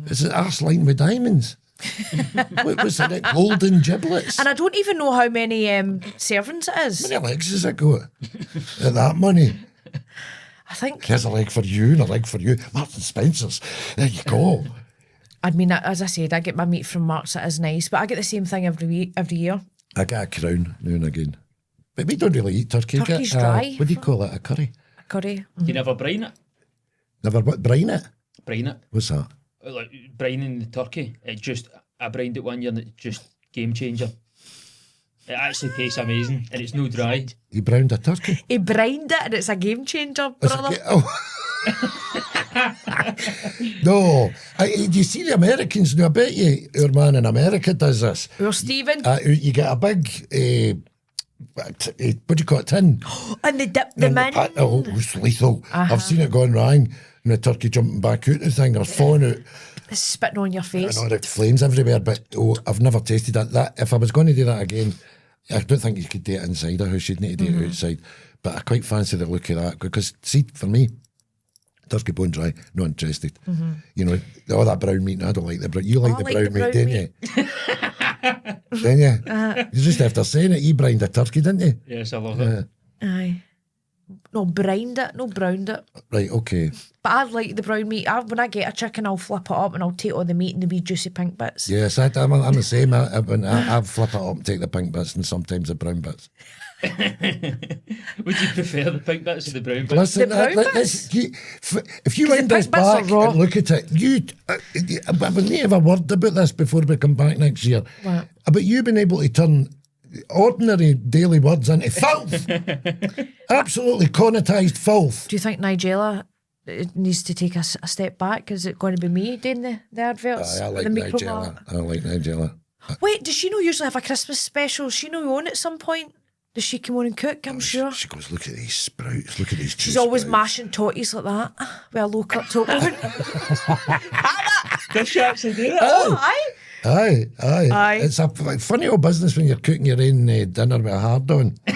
Speaker 2: It's an arse lined with diamonds. What was it? Golden giblets.
Speaker 1: And I don't even know how many servings it is.
Speaker 2: How many legs has it got? At that money.
Speaker 1: I think.
Speaker 2: Here's a leg for you and a leg for you. Marks and Spencer's. There you go.
Speaker 1: I mean, as I said, I get my meat from Marks. It is nice, but I get the same thing every year.
Speaker 2: I get a crown now and again. But we don't really eat turkey.
Speaker 1: Turkey's dry.
Speaker 2: What do you call it? A curry?
Speaker 1: A curry.
Speaker 3: You never brine it?
Speaker 2: Never what? Brine it?
Speaker 3: Brine it.
Speaker 2: What's that?
Speaker 3: Like brining the turkey. I brined it one year and it's just game changer. It actually tastes amazing and it's no dry.
Speaker 2: You browned a turkey?
Speaker 1: He brined it and it's a game changer,
Speaker 2: It's
Speaker 1: brother.
Speaker 2: No. Do you see the Americans now? I bet you our man in America does this.
Speaker 1: Or Stephen.
Speaker 2: You get a big, what do you call it, tin?
Speaker 1: And they dip them in.
Speaker 2: Oh, it's lethal. I've seen it going wrong. And the turkey jumping back out the thing or falling out.
Speaker 1: It's spitting on your face.
Speaker 2: I know the flames everywhere, but I've never tasted that. If I was going to do that again, I don't think you could do it inside a house. You'd need to do it outside. But I quite fancy the look of that because, see, for me, turkey bone dry, not interested. You know, all that brown meat, I don't like the brown. You like the brown meat, didn't you? Didn't you? You just after saying it, you brined a turkey, didn't you?
Speaker 3: Yes, I love it.
Speaker 1: Aye. No, browned it, no browned it.
Speaker 2: Right, okay.
Speaker 1: But I like the brown meat. When I get a chicken, I'll flip it up and I'll take all the meat and the wee juicy pink bits.
Speaker 2: Yes, I'm the same. I flip it up and take the pink bits and sometimes the brown bits.
Speaker 3: Would you prefer the pink bits or the brown bits?
Speaker 2: Listen,
Speaker 1: The brown bits?
Speaker 2: if you wind
Speaker 1: the
Speaker 2: this
Speaker 1: pink bits are
Speaker 2: back
Speaker 1: raw.
Speaker 2: and look at it, I wouldn't have a word about this before we come back next year.
Speaker 1: What?
Speaker 2: About you being able to turn ordinary daily words into filth. Absolutely connotised filth.
Speaker 1: Do you think Nigella needs to take a step back? Is it going to be me doing the adverts?
Speaker 2: I like
Speaker 1: the meat
Speaker 2: Nigella. I like Nigella.
Speaker 1: Wait, does she not usually have a Christmas special? Does she not own at some point? Does she come on and cook? I'm sure.
Speaker 2: She goes, look at these sprouts, look at these
Speaker 1: She's always
Speaker 2: sprouts.
Speaker 1: mashing totties like that with a low cut top.
Speaker 3: Does she actually do that?
Speaker 1: Oh, aye.
Speaker 2: Aye. It's a funny old business when you're cooking your own dinner with a hard on.
Speaker 3: A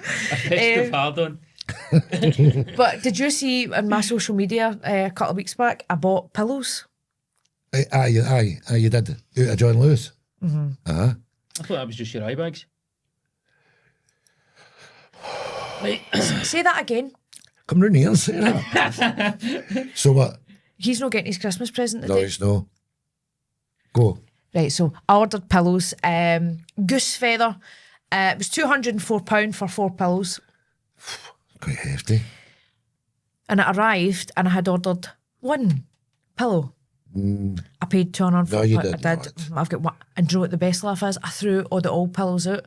Speaker 3: festive hard on.
Speaker 1: But did you see on my social media a couple of weeks back, I bought pillows?
Speaker 2: Aye, you did. Out of John Lewis. Uh-huh.
Speaker 3: I thought that was just your eye bags.
Speaker 1: Say that again.
Speaker 2: Come round here and say that. So what?
Speaker 1: He's not getting his Christmas present
Speaker 2: No,
Speaker 1: today.
Speaker 2: it's no. Go.
Speaker 1: Right, so I ordered pillows. Goose feather. It was £204 for 4 pillows.
Speaker 2: Quite hefty.
Speaker 1: And it arrived and I had ordered 1 pillow. I paid £204.
Speaker 2: No, you
Speaker 1: I
Speaker 2: did
Speaker 1: did.
Speaker 2: not.
Speaker 1: I've got one. And do you know what the best laugh is? I threw all the old pillows out.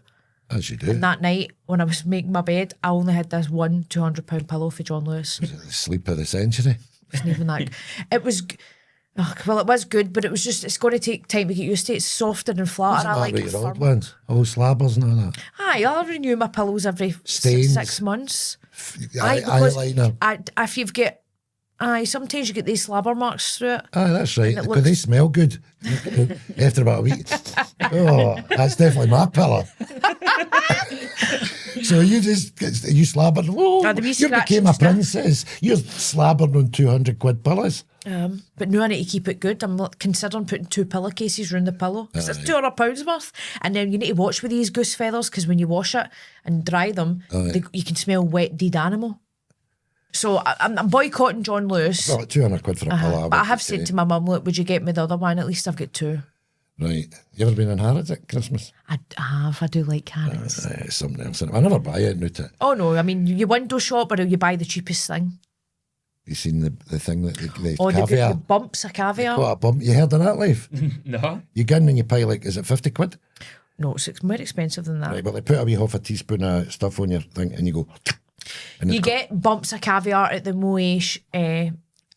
Speaker 2: As you do.
Speaker 1: And that night, when I was making my bed, I only had this one £200 pillow for John Lewis.
Speaker 2: The sleep of the century.
Speaker 1: It wasn't even that. It was. Well, it was good, but it was just. It's going to take time to get used to it. It's softer and flatter. I like
Speaker 2: about
Speaker 1: it
Speaker 2: your old
Speaker 1: firm.
Speaker 2: ones? Old slabbers and all that.
Speaker 1: Aye, I'll renew my pillows every
Speaker 2: Stains.
Speaker 1: 6 months. Aye, because
Speaker 2: Eyeliner.
Speaker 1: if you've got. Aye, sometimes you get these slabber marks through it.
Speaker 2: Aye, that's right.
Speaker 1: it
Speaker 2: Because they
Speaker 1: looks-
Speaker 2: smell good after about a week. Oh, that's definitely my pillow. So you slabbering. Oh,
Speaker 1: Ah, the wee
Speaker 2: you
Speaker 1: scratch
Speaker 2: became
Speaker 1: and
Speaker 2: a
Speaker 1: stuff.
Speaker 2: princess. You're slabbering on 200 quid pillows.
Speaker 1: But now I need to keep it good. I'm considering putting 2 pillowcases round the pillow because it's £200 worth. And then you need to watch with these goose feathers because when you wash it and dry them, you can smell wet dead animal. So I'm boycotting John Lewis.
Speaker 2: Well, 200 quid for a pillow.
Speaker 1: But I have said to my mum, look, would you get me the other one? At least I've got 2.
Speaker 2: Right. You ever been in Harrods at Christmas?
Speaker 1: I have. I do like carrots.
Speaker 2: It's something else. I never buy it, not it.
Speaker 1: Oh no, I mean you window shop or you buy the cheapest thing.
Speaker 2: You seen the thing that the
Speaker 1: Oh,
Speaker 2: caviar?
Speaker 1: the bumps of caviar.
Speaker 2: What a bump. You heard of that, Leif?
Speaker 3: No.
Speaker 2: You go in and you pay like, is it 50 quid?
Speaker 1: No, it's more expensive than that.
Speaker 2: Right, but they put a wee half a teaspoon of stuff on your thing and you go... And
Speaker 1: You
Speaker 2: it's
Speaker 1: get bumps of caviar at the Moet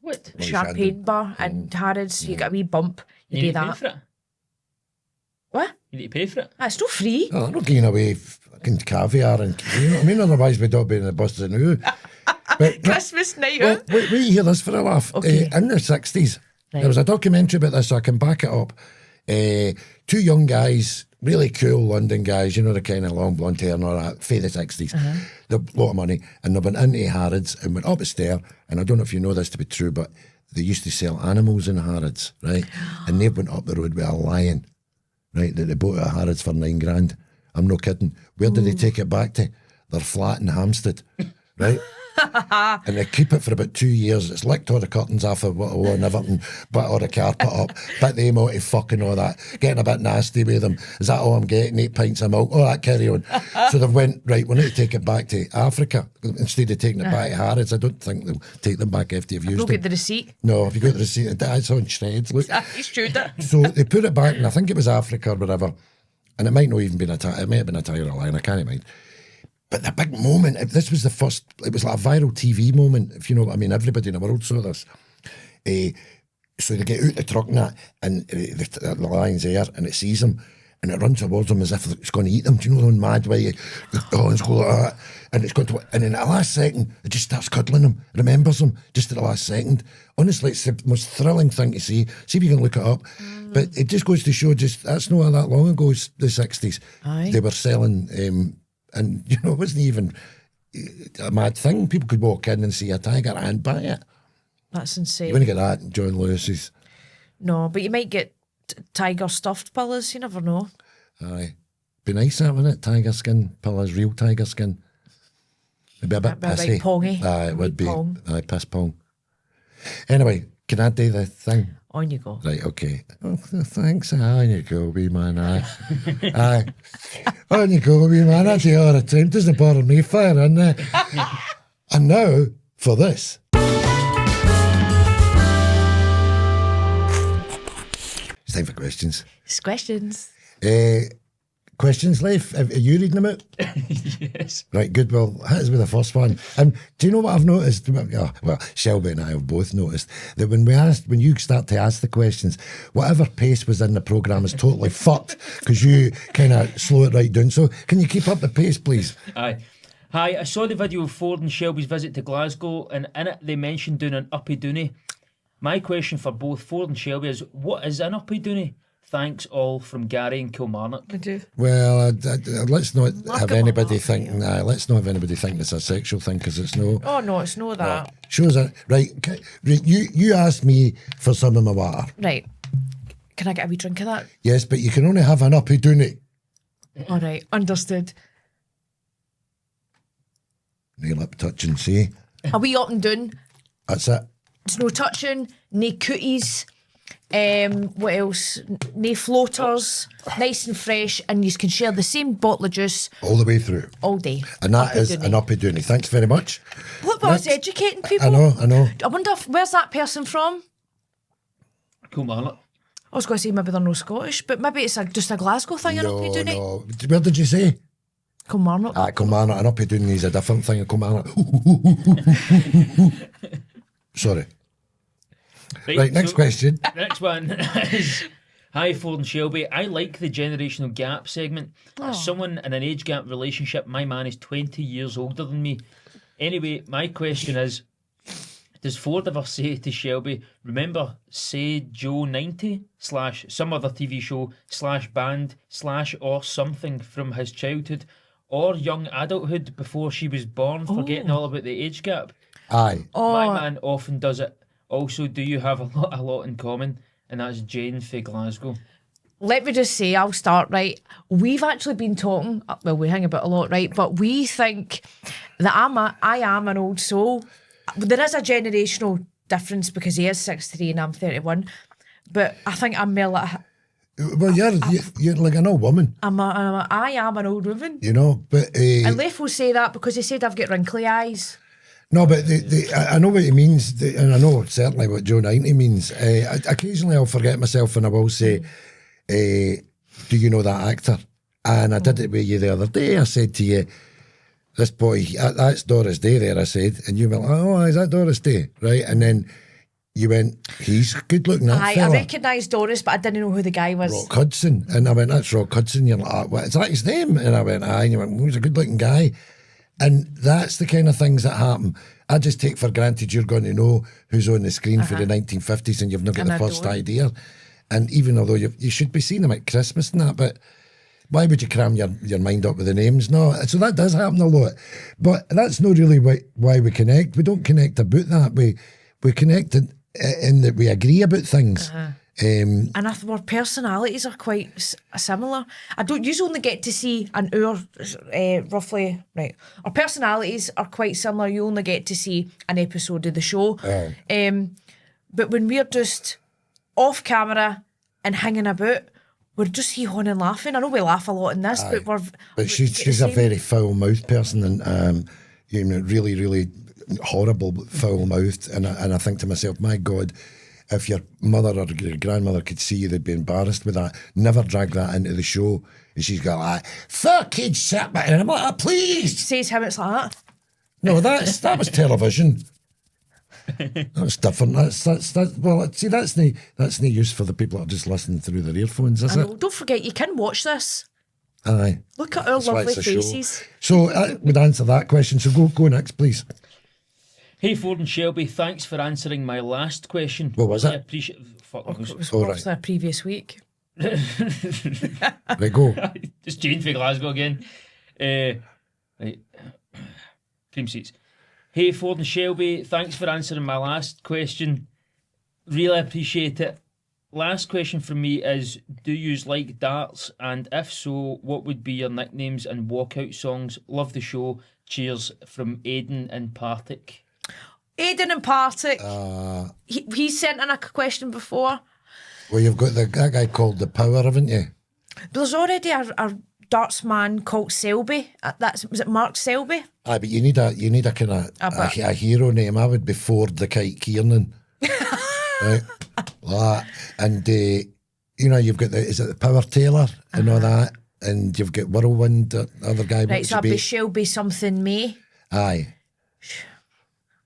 Speaker 3: What?
Speaker 1: champagne bar and Harrods. You get a wee bump. You,
Speaker 3: You
Speaker 1: do
Speaker 3: need to pay
Speaker 1: that.
Speaker 3: for it.
Speaker 1: What?
Speaker 3: You need to pay for it.
Speaker 1: It's not free.
Speaker 2: Oh, I'm not giving away fucking caviar and you know what I mean. Otherwise, we'd all be in the bus of new. But
Speaker 1: Christmas night
Speaker 2: well,
Speaker 1: out.
Speaker 2: wait, hear this for a laugh.
Speaker 1: Okay.
Speaker 2: In the 60s,
Speaker 1: Right.
Speaker 2: there was a documentary about this, so I can back it up. 2 young guys, really cool London guys, you know, the kind of long blonde hair and all that, for the 60s. They've a lot of money, and they went into Harrods and went up a stair, and I don't know if you know this to be true, but they used to sell animals in Harrods, right? And they went up the road with a lion, right, that they bought at Harrods for $9,000. I'm not kidding. Where did they take it back to? They're flat in Hampstead, right? And they keep it for about 2 years. It's licked all the curtains off of what and everything, but all the carpet up, put them out of fucking all that, getting a bit nasty with them. Is that all I'm getting? 8 pints of milk, all that carry on. So they went, right, we need to take it back to Africa instead of taking it back to Harrods. I don't think they'll take them back after you've used
Speaker 1: Go
Speaker 2: them.
Speaker 1: get the receipt.
Speaker 2: No, if you got the receipt, it's on shreds. Look.
Speaker 1: You showed it.
Speaker 2: So they put it back, and I think it was Africa or whatever, and it might not even been a tiger, it might have been a tiger or a lion, I can't mind. But the big moment, this was the first, it was like a viral TV moment, if you know what I mean. Everybody in the world saw this. So they get out the truck and the lion's there, and it sees them, and it runs towards them as if it's going to eat them. Do you know the mad way? It's go like that, and it's going to, and in the last second, it just starts cuddling them, remembers them, just at the last second. Honestly, it's the most thrilling thing to see. See if you can look it up. But it just goes to show, that's not that long ago, the 60s.
Speaker 1: Aye.
Speaker 2: They were selling, and you know, it wasn't even a mad thing. People could walk in and see a tiger and buy it.
Speaker 1: That's
Speaker 2: You
Speaker 1: insane.
Speaker 2: wouldn't get that in John Lewis's.
Speaker 1: No, but you might get tiger stuffed pillows. You never know.
Speaker 2: Aye. Be nice that, wouldn't it? Tiger skin, pillows, real tiger skin. It'd be a bit
Speaker 1: That'd be
Speaker 2: pissy.
Speaker 1: right pongy.
Speaker 2: Aye, it would be.
Speaker 1: Pong.
Speaker 2: Aye, piss pong. Anyway, can I do the thing?
Speaker 1: On you go.
Speaker 2: Right, okay. Oh, thanks. On you go, wee man. Aye. Aye. On you go, wee man. I do all the time. Doesn't bother me. Fire in there. And now, for this. It's time for questions.
Speaker 1: It's questions.
Speaker 2: Questions, Leif? Are you reading them out?
Speaker 3: Yes.
Speaker 2: Right, good. Well, hit us with the first one. Do you know what I've noticed? Oh, well, Shelby and I have both noticed that when you start to ask the questions, whatever pace was in the programme is totally fucked because you kind of slow it right down. So can you keep up the pace, please?
Speaker 3: Aye. Hi, I saw the video of Ford and Shelby's visit to Glasgow, and in it they mentioned doing an uppy dooney. My question for both Ford and Shelby is, what is an uppy dooney? Thanks all from Gary and Kilmarnock.
Speaker 1: I do.
Speaker 2: Well, let's not have
Speaker 1: at my
Speaker 2: anybody
Speaker 1: laugh,
Speaker 2: think. Nah, let's not have anybody think it's a sexual thing because it's no.
Speaker 1: Oh no, it's no that.
Speaker 2: Shows it right. You asked me for some of my water.
Speaker 1: Right. Can I get a wee drink of that?
Speaker 2: Yes, but you can only have an uppy dooney.
Speaker 1: All right, understood.
Speaker 2: No lip touching, see?
Speaker 1: A wee up and down.
Speaker 2: That's it.
Speaker 1: It's no touching, no cooties. What else? No floaters. Nice and fresh, and you can share the same bottle of juice
Speaker 2: All the way through.
Speaker 1: all day.
Speaker 2: And that
Speaker 1: Uppy
Speaker 2: is
Speaker 1: dooney.
Speaker 2: an uppy dooney. Thanks very much.
Speaker 1: Look, I was
Speaker 2: Next.
Speaker 1: educating people.
Speaker 2: I know.
Speaker 1: I wonder where's that person from?
Speaker 3: Kilmarnock.
Speaker 1: I was going to say maybe they're no Scottish, but maybe it's just a Glasgow thing.
Speaker 2: No,
Speaker 1: Uppy dooney.
Speaker 2: no. Where did you say?
Speaker 1: Kilmarnock.
Speaker 2: Kilmarnock. An uppy dooney is a different thing. Kilmarnock. Sorry. Right, next question.
Speaker 3: Next one is, hi Ford and Shelby, I like the generational gap segment. As someone in an age gap relationship, my man is 20 years older than me. Anyway, my question is, does Ford ever say to Shelby, remember Say Joe 90 / some other TV show / band / or something from his childhood or young adulthood before she was born, forgetting all about the age gap?
Speaker 2: Aye.
Speaker 3: My man often does it. Also, do you have a lot in common? And that's Jane for Glasgow.
Speaker 1: Let me just say, I'll start, right? We've actually been talking, well, we hang about a lot, right? But we think that I am an old soul. There is a generational difference because he is 63 and I'm 31. But I think I'm more like,
Speaker 2: Well, you're like an old woman,
Speaker 1: I am an old woman.
Speaker 2: you know. But
Speaker 1: And Leif will say that because he said I've got wrinkly eyes.
Speaker 2: no, but I know what he means, and I know certainly what Joe 90 means. Occasionally I'll forget myself and I will say, do you know that actor? And I did it with you the other day. I said to you, this boy, that's Doris Day there, I said. And you went, oh, is that Doris Day? Right? And then you went, he's good looking, that
Speaker 1: I
Speaker 2: fella.
Speaker 1: recognised Doris, but I didn't know who the guy was.
Speaker 2: Rock Hudson. And I went, that's Rock Hudson. You're like, what, is that his name? And I went, aye. And you went, well, he's a good looking guy. And that's the kind of things that happen. I just take for granted you're going to know who's on the screen for the 1950s and you've not got
Speaker 1: And
Speaker 2: the
Speaker 1: I
Speaker 2: first
Speaker 1: don't.
Speaker 2: idea. And even although you should be seeing them at Christmas and that, but why would you cram your mind up with the names? No, so that does happen a lot. But that's not really why we connect. We don't connect about that. We connect in that we agree about things.
Speaker 1: And our personalities are quite similar. I don't usually only get to see an hour, roughly. Right, our personalities are quite similar. You only get to see an episode of the show. But when we're just off camera and hanging about, we're just hee-hawing and laughing. I know we laugh a lot in this, but
Speaker 2: But she's a very foul-mouthed person and really, really horrible foul-mouthed. And I think to myself, my God, if your mother or your grandmother could see you, they'd be embarrassed with that. Never drag that into the show. And she's got like, fucking shit, and I'm like, please.
Speaker 1: Says how it's like that.
Speaker 2: No, that was television. That's different. Well, see, that's no use for the people that are just listening through their earphones, is it?
Speaker 1: Don't forget, you can watch this.
Speaker 2: Aye.
Speaker 1: Look at our
Speaker 2: That's why
Speaker 1: lovely
Speaker 2: it's a show.
Speaker 1: faces.
Speaker 2: So that would answer that question. So go next, please.
Speaker 3: Hey, Ford and Shelby, thanks for answering my last question.
Speaker 2: What was
Speaker 3: I
Speaker 2: it?
Speaker 3: appreciate. Fuck,
Speaker 1: It was
Speaker 2: All
Speaker 1: the previous week.
Speaker 2: Right, go.
Speaker 3: Just Jane for Glasgow again. Right. Cream seats. Hey, Ford and Shelby, thanks for answering my last question. Really appreciate it. Last question from me is, do you like darts? And if so, what would be your nicknames and walkout songs? Love the show. Cheers from Aidan and Partick.
Speaker 1: Aidan and Partick. He sent in a question before.
Speaker 2: Well, you've got that guy called The Power, haven't you?
Speaker 1: There's already a darts man called Selby. Was it Mark Selby?
Speaker 2: Aye, but you need a kind of a hero name. I would be Ford the Kite Kiernan. Right? Like that. And you've got is it the Power Tailor and all that, and you've got Whirlwind, the other guy.
Speaker 1: Right, so I'd be Shelby something May.
Speaker 2: Aye.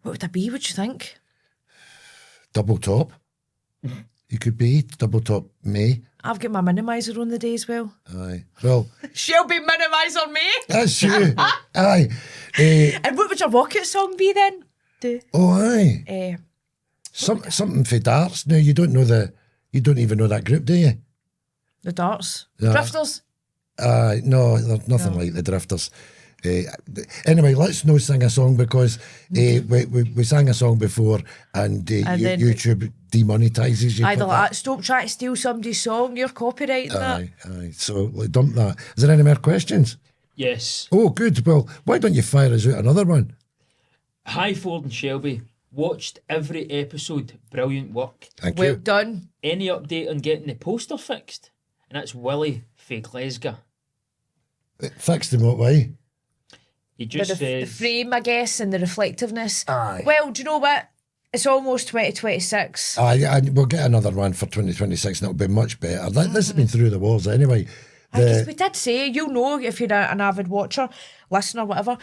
Speaker 1: What would I be, would you think?
Speaker 2: Double Top. You could be Double Top May.
Speaker 1: I've got my minimiser on the day as well.
Speaker 2: Aye. Well,
Speaker 1: Shelby minimiser May.
Speaker 2: that's you. Aye.
Speaker 1: And what would your walkout song be then?
Speaker 2: Aye. Something for darts. No, you don't even know that group, do you?
Speaker 1: The Darts.
Speaker 2: No.
Speaker 1: Drifters.
Speaker 2: No, there's nothing like the Drifters. Anyway, let's no sing a song because we sang a song before and
Speaker 1: then
Speaker 2: YouTube demonetises you.
Speaker 1: Either like that, stop trying to steal somebody's song, you're copyrighting that.
Speaker 2: Aye. So dump that. Is there any more questions?
Speaker 3: Yes.
Speaker 2: Oh, good. Well, why don't you fire us out another one?
Speaker 3: Hi, Ford and Shelby. Watched every episode. Brilliant work.
Speaker 2: Thank
Speaker 1: Well
Speaker 2: you.
Speaker 1: done.
Speaker 3: Any update on getting the poster fixed? And that's Willie for Glasgow.
Speaker 2: Fixed in what way?
Speaker 3: He just
Speaker 1: The
Speaker 3: says...
Speaker 1: frame, I guess, and the reflectiveness.
Speaker 2: Aye.
Speaker 1: Well, do you know what? It's almost 2026.
Speaker 2: We'll get another one for 2026 and it'll be much better. This has been through the walls anyway.
Speaker 1: Because we did say, you'll know if you're an avid watcher, listener, whatever.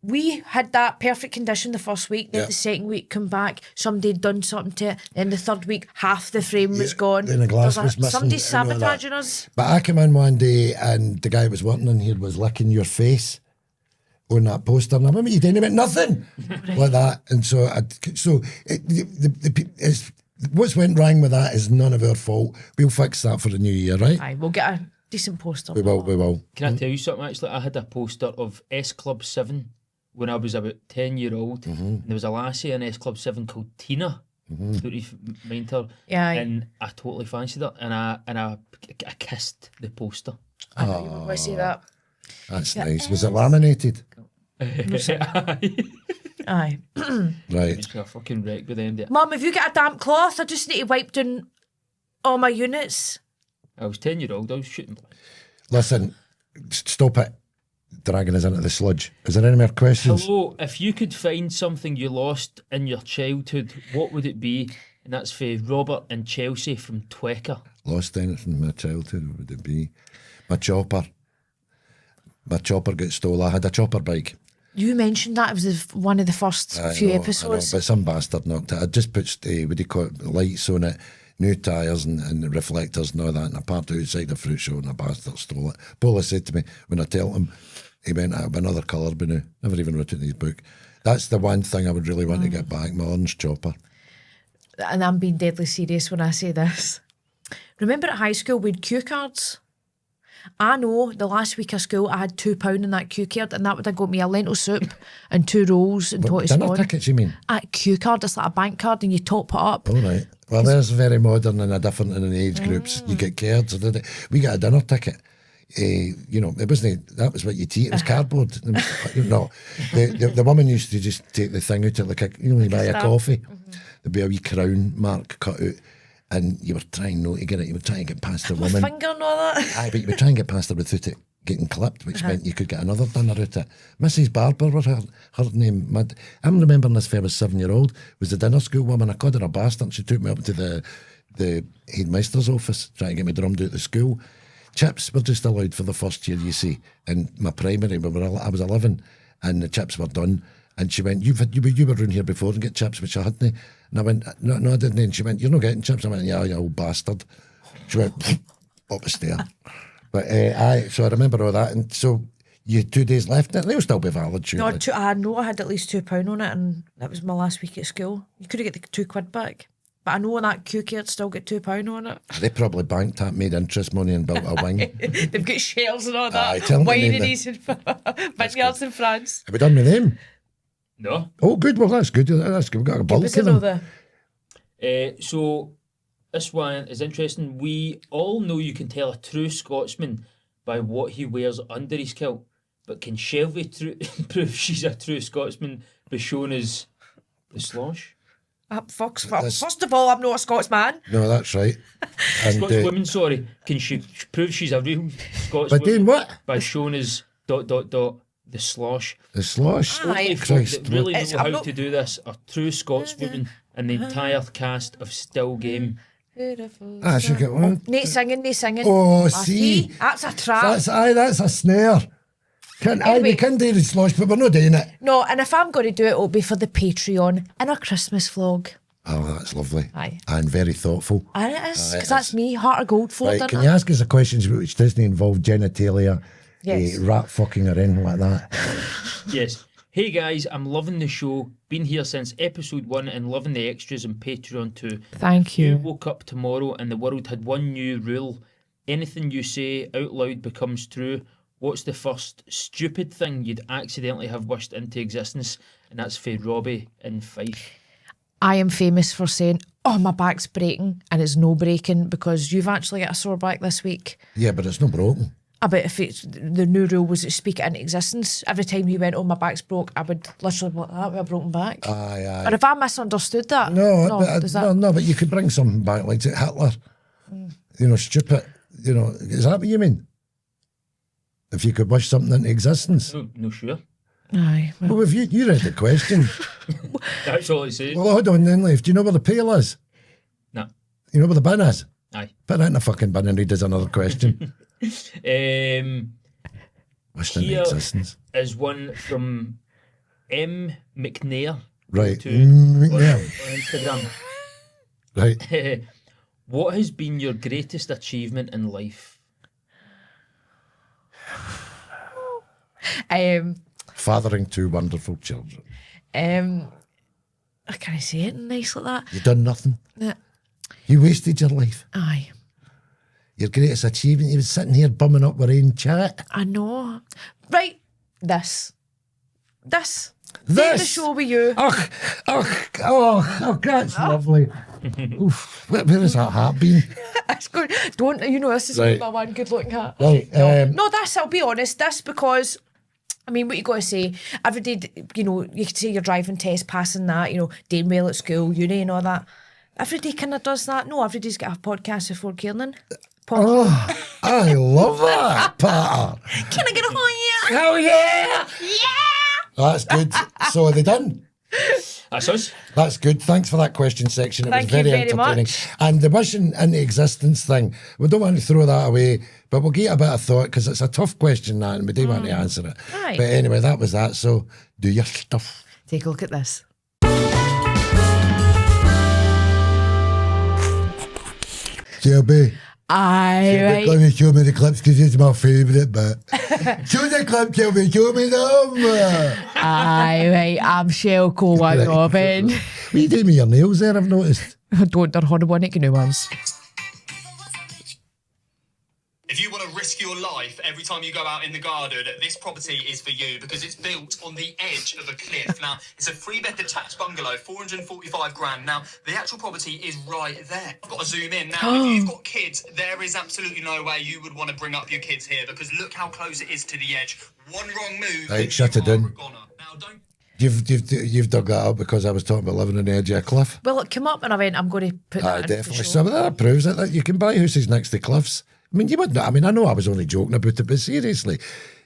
Speaker 1: We had that perfect condition the first week. Then the second week come back, somebody had done something to it. Then the third week, half the frame was gone.
Speaker 2: Then the glass was missing.
Speaker 1: Somebody's
Speaker 2: and all that.
Speaker 1: sabotaging us.
Speaker 2: But I came in one day and the guy who was working in here was licking your face on that poster. And I remember you didn't even nothing like that. And so, what's went wrong with that is none of our fault. We'll fix that for the new year, right?
Speaker 1: Aye, we'll get a decent poster.
Speaker 2: We will.
Speaker 3: Can I tell you something, actually? I had a poster of S Club 7 when I was about 10-year-old. And there was a lassie in S Club 7 called Tina. Don't you mind her?
Speaker 1: Yeah.
Speaker 3: And I totally fancied her. And I kissed the poster.
Speaker 1: I know you would say that.
Speaker 2: That's nice. Was it laminated?
Speaker 1: Aye.
Speaker 2: Right.
Speaker 3: It's a fucking wreck with them.
Speaker 1: Mum, have you got a damp cloth? I just need to wipe down all my units.
Speaker 3: I was 10-year-old. I was shooting.
Speaker 2: Listen, stop it. Dragging us into the sludge. Is there any more questions?
Speaker 3: Hello, if you could find something you lost in your childhood, what would it be? And that's for Robert and Chelsea from Twecker.
Speaker 2: Lost anything in my childhood, what would it be? My chopper. My chopper got stolen. I had a chopper bike.
Speaker 1: You mentioned that. It was one of the first few episodes.
Speaker 2: But some bastard knocked it. I just put, what do you call it, lights on it, new tyres and reflectors and all that, and I parked outside the fruit show and a bastard stole it. Paula said to me, when I tell him, he went, I'll be another colour by now. Never even wrote it in his book. That's the one thing I would really want to get back, my orange chopper.
Speaker 1: And I'm being deadly serious when I say this. Remember at high school we had cue cards? I know the last week of school I had £2 in that cue card and that would have got me a lentil soup and 2 rolls and totty
Speaker 2: Dinner
Speaker 1: scone.
Speaker 2: tickets, you mean?
Speaker 1: A cue card, it's like a bank card and you top it up.
Speaker 2: All right. Well, there's very modern and a different in the age groups. You get cards. We got a dinner ticket. It wasn't, that was what you eat. It was cardboard. The woman used to just take the thing out of you buy a coffee. There'd be a wee crown mark cut out. And you were trying not to get it. You were trying to get past the woman.
Speaker 1: My finger and all that.
Speaker 2: Aye, but you were trying to get past her without it getting clipped, which meant you could get another dinner out of it. Mrs. Barber was her name. I'm remembering this when I was 7-year-old, was the dinner school woman. I called her a bastard. She took me up to the headmaster's office, trying to get me drummed out of school. Chips were just allowed for the first year, you see. In my primary, I was 11, and the chips were done. And she went, you were around here before and get chips, which I hadn't. And I went, no, I didn't. And she went, you're not getting chips. I went, yeah, you old bastard. She went, up the stair. But so I remember all that. And so you had 2 days left. They'll still be valid, surely.
Speaker 1: No, I had at least £2 on it, and that was my last week at school. You could have got the £2 back. But I know on that QK I'd still get £2 on it.
Speaker 2: They probably banked that, made interest money and built a wing.
Speaker 1: They've got shells and all
Speaker 2: Aye,
Speaker 1: that.
Speaker 2: tell me the name
Speaker 1: Wineries and vineyards in France.
Speaker 2: Have we done with them?
Speaker 3: No.
Speaker 2: Oh, good. Well, that's good. That's good. We've got a bulk of them.
Speaker 3: So this one is interesting. We all know you can tell a true Scotsman by what he wears under his kilt, but can Shelby prove she's a true Scotsman by showing us the slosh?
Speaker 1: First of all, I'm not a Scotsman.
Speaker 2: No, that's right. And,
Speaker 3: Scots woman, sorry. Can she prove she's a real Scots
Speaker 2: by
Speaker 3: woman?
Speaker 2: doing what?
Speaker 3: By showing us ... the slosh.
Speaker 2: The slosh?
Speaker 3: Only folk that really know how to do this are true Scotswomen and the entire cast of Still Game.
Speaker 2: I should get one.
Speaker 1: Nate singing.
Speaker 2: Oh, see.
Speaker 1: That's a trap.
Speaker 2: That's a snare. We can do the slosh, but we're not doing it.
Speaker 1: No, and if I'm going to do it, it'll be for the Patreon and our Christmas vlog.
Speaker 2: Oh, that's lovely.
Speaker 1: Aye.
Speaker 2: And very thoughtful.
Speaker 1: And it is, because that's me, heart of gold for
Speaker 2: Right, can you ask us a question which doesn't involve genitalia,
Speaker 1: Yes.
Speaker 2: rat fucking or anything like that?
Speaker 3: Yes. Hey guys, I'm loving the show. Been here since episode 1 and loving the extras on Patreon too.
Speaker 1: Thank
Speaker 3: You
Speaker 1: you.
Speaker 3: woke up tomorrow and the world had one new rule. Anything you say out loud becomes true. What's the first stupid thing you'd accidentally have wished into existence? And that's for Robbie in Fife.
Speaker 1: I am famous for saying, oh, my back's breaking, and it's no breaking because you've actually got a sore back this week.
Speaker 2: Yeah, but it's not broken.
Speaker 1: I bet if the new rule was to speak it into existence, every time you went, oh, my back's broke, I would literally be like that with a broken back.
Speaker 2: Aye.
Speaker 1: Or if I misunderstood that.
Speaker 2: No, but you could bring something back like Hitler. You know, stupid. You know, is that what you mean? If you could wish something into existence.
Speaker 3: No, sure.
Speaker 1: Aye.
Speaker 2: Well, if you read the question.
Speaker 3: That's all it says.
Speaker 2: Well, hold on then, Leif. Do you know where the pail is?
Speaker 3: No.
Speaker 2: You know where the bin is?
Speaker 3: Aye.
Speaker 2: Put that in the fucking bin and read us another question.
Speaker 3: Wished
Speaker 2: into existence.
Speaker 3: Is one from M. McNair.
Speaker 2: Right.
Speaker 3: McNair. On Instagram.
Speaker 2: Right.
Speaker 3: What has been your greatest achievement in life?
Speaker 2: Fathering 2 wonderful children.
Speaker 1: Can I say it nice like that?
Speaker 2: You done nothing.
Speaker 1: Yeah.
Speaker 2: You wasted your life.
Speaker 1: Aye.
Speaker 2: Your greatest achievement. You were sitting here bumming up our own chat.
Speaker 1: I know. Right. This. The show with you.
Speaker 2: Oh, that's lovely. Oof, where has that hat been?
Speaker 1: It's good. Don't you know this is
Speaker 2: Right.
Speaker 1: my one good looking hat.
Speaker 2: Right.
Speaker 1: No, this, I'll be honest, this because I mean what you gotta say, every day, you know, you could say you're driving test, passing that, you know, doing well at school, uni and all that. Every day kinda does that. No, every day's got a podcast with Ford Kiernan.
Speaker 2: Oh, I love that, Patter.
Speaker 1: Can I get a high
Speaker 2: Oh yeah!
Speaker 1: Yeah!
Speaker 2: That's good. So are they done?
Speaker 3: That's us.
Speaker 2: That's good. Thanks for that question section. It
Speaker 1: Thank
Speaker 2: was
Speaker 1: you
Speaker 2: very
Speaker 1: very
Speaker 2: entertaining.
Speaker 1: much.
Speaker 2: And the wishing into existence thing, we don't want to throw that away, but we'll give it a bit of thought because it's a tough question, that, and we do want to answer it.
Speaker 1: Right.
Speaker 2: But anyway, that was that. So do your stuff.
Speaker 1: Take a look at this.
Speaker 2: Shelby.
Speaker 1: Aye,
Speaker 2: Let
Speaker 1: right.
Speaker 2: me show me the clips because it's my favourite bit. Show the clip, Shelby. Show me them.
Speaker 1: Aye, right. I'm Shell Cowan Robin.
Speaker 2: What are you doing with your nails there, I've noticed?
Speaker 1: Don't, they're horrible, Nick, new ones.
Speaker 4: If you want to risk your life every time you go out in the garden, this property is for you because it's built on the edge of a cliff. Now, it's a 3-bed detached bungalow, 445 grand. Now, the actual property is right there. I've got to zoom in. Now, if you've got kids, there is absolutely no way you would want to bring up your kids here because look how close it is to the edge. One wrong move.
Speaker 2: Right,
Speaker 4: and
Speaker 2: shut
Speaker 4: you
Speaker 2: it
Speaker 4: are
Speaker 2: in.
Speaker 4: a goner. Now, don't...
Speaker 2: You've dug that up because I was talking about living on the edge of a cliff.
Speaker 1: Well, it came up and I went, I'm going to put that
Speaker 2: Aye,
Speaker 1: in for
Speaker 2: definitely.
Speaker 1: show.
Speaker 2: So that proves it that you can buy houses next to cliffs I mean, you wouldn't. I mean, I know I was only joking about it, but seriously,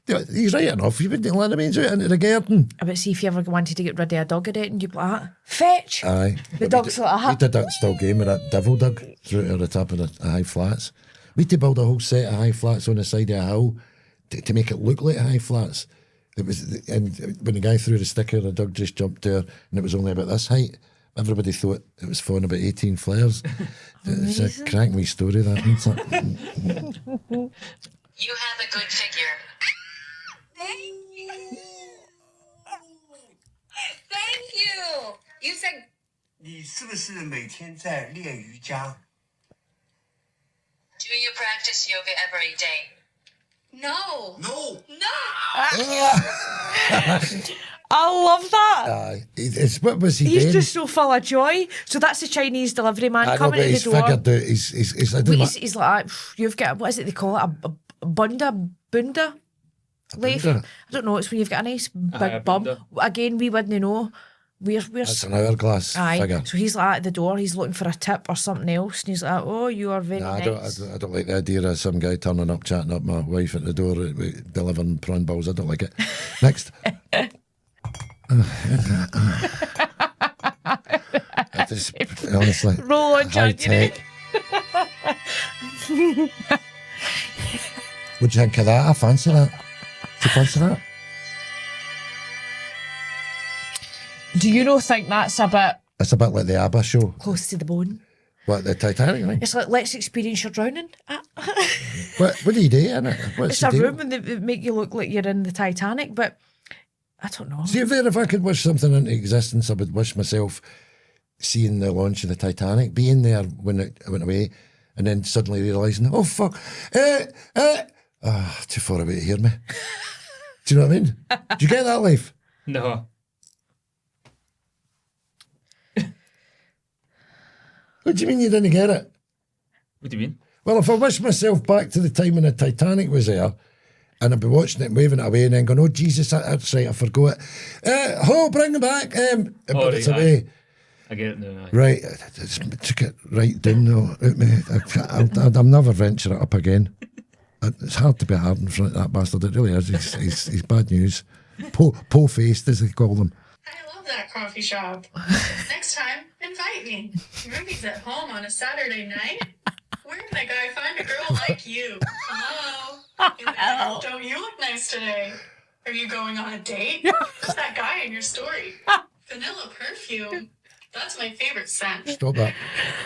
Speaker 2: he's right enough. You wouldn't let him out into the garden.
Speaker 1: I bet see if you ever wanted to get rid of a dog or it and you'd be like, fetch.
Speaker 2: Aye.
Speaker 1: The dog's like
Speaker 2: We
Speaker 1: that.
Speaker 2: did that still game with that devil dog through to the top of the high flats. We had to build a whole set of high flats on the side of a hill to make it look like high flats. It was, and when the guy threw the sticker, the dog just jumped there, and it was only about this height. Everybody thought it was falling about 18 flares. It's a crack wee story, that, isn't it?
Speaker 5: You have a good figure.
Speaker 6: Thank you. Thank you. You said
Speaker 7: 你是不是每天在练瑜伽？
Speaker 5: Do you practice yoga every day?
Speaker 6: no.
Speaker 7: No.
Speaker 1: I love that.
Speaker 2: Aye. It's, what was he
Speaker 1: He's
Speaker 2: doing?
Speaker 1: just so full of joy. So that's the Chinese delivery man
Speaker 2: I know,
Speaker 1: coming
Speaker 2: but
Speaker 1: to the
Speaker 2: he's
Speaker 1: door.
Speaker 2: figured out, he's I don't know,
Speaker 1: He's like, you've got, what is it they call it? A bunda? Leif?
Speaker 2: bunda?
Speaker 1: I don't know. It's when you've got a nice big
Speaker 3: a
Speaker 1: bum.
Speaker 3: bunda.
Speaker 1: Again, we wouldn't know. We're
Speaker 2: that's an hourglass
Speaker 1: aye.
Speaker 2: figure.
Speaker 1: So he's like at the door. He's looking for a tip or something else, and he's like, "Oh, you are very
Speaker 2: Nah,
Speaker 1: nice."
Speaker 2: I don't like the idea of some guy turning up, chatting up my wife at the door, delivering prawn balls. I don't like it. Next. I just, honestly,
Speaker 1: Roll on,
Speaker 2: high
Speaker 1: January.
Speaker 2: tech. What do you think of that? I fancy that. Do you fancy that?
Speaker 1: Do you not think that's a bit
Speaker 2: It's a bit like the ABBA show.
Speaker 1: close to the bone?
Speaker 2: What, the Titanic thing?
Speaker 1: It's like, let's experience your drowning.
Speaker 2: What do you do in it? What's
Speaker 1: It's
Speaker 2: the
Speaker 1: a
Speaker 2: deal?
Speaker 1: room and they make you look like you're in the Titanic, but I don't know.
Speaker 2: See, if I could wish something into existence, I would wish myself seeing the launch of the Titanic, being there when it went away, and then suddenly realising, oh, fuck, too far away to hear me. Do you know what I mean? Do you get that, Leif?
Speaker 3: No.
Speaker 2: What do you mean you didn't get it?
Speaker 3: What do you mean?
Speaker 2: Well, if I wish myself back to the time when the Titanic was there, and I'd be watching it and waving it away and then going, oh, Jesus, that's right, I forgot it. Oh, bring it back. But it's
Speaker 3: right,
Speaker 2: away.
Speaker 3: I get it now. Aye.
Speaker 2: Right, I took it right down though. I'll never venture it up again. It's hard to be hard in front of that bastard. It really is. He's bad news. Po-faced, as they call them.
Speaker 8: I love that coffee shop. Next time, invite me. Ruby's at home on a Saturday night. Where can a guy find a girl like you? Hello? Don't you look nice today? Are you going on a date? Who's that guy in your story? Vanilla perfume. That's my favorite scent.
Speaker 2: Stop that.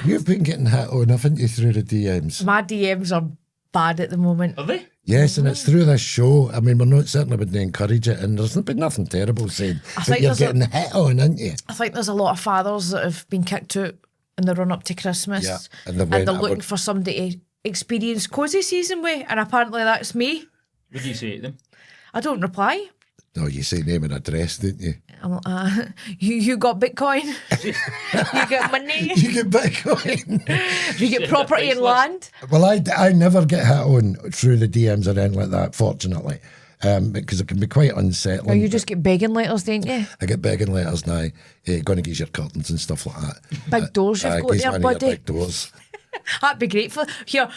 Speaker 2: You've been getting hit on, haven't you, through the DMs?
Speaker 1: My DMs are bad at the moment.
Speaker 3: Are they?
Speaker 2: Yes, and it's through this show. I mean, we're not certainly wouldn't encourage it, and there's been nothing terrible said.
Speaker 1: I
Speaker 2: But
Speaker 1: think
Speaker 2: you're
Speaker 1: there's a-
Speaker 2: getting hit on, aren't you?
Speaker 1: I think there's a lot of fathers that have been kicked out in the run up to Christmas.
Speaker 2: Yeah,
Speaker 1: and
Speaker 2: and
Speaker 1: they're
Speaker 2: they've went
Speaker 1: looking
Speaker 2: out.
Speaker 1: for somebody to experience cosy season with, and apparently that's me.
Speaker 3: What do you say to them?
Speaker 1: I don't reply.
Speaker 2: No, you say name and address, didn't you?
Speaker 1: I'm like, you got Bitcoin, you get money,
Speaker 2: You get Bitcoin.
Speaker 1: you get property and
Speaker 3: priceless.
Speaker 1: land.
Speaker 2: Well, I never get hit on through the DMs or anything like that, fortunately, because it can be quite unsettling.
Speaker 1: Or you just get begging letters, don't you?
Speaker 2: I get begging letters now, going to get your curtains and stuff like that.
Speaker 1: Big doors you've got
Speaker 2: geez,
Speaker 1: there,
Speaker 2: I need a
Speaker 1: buddy.
Speaker 2: big doors.
Speaker 1: That'd be great for here.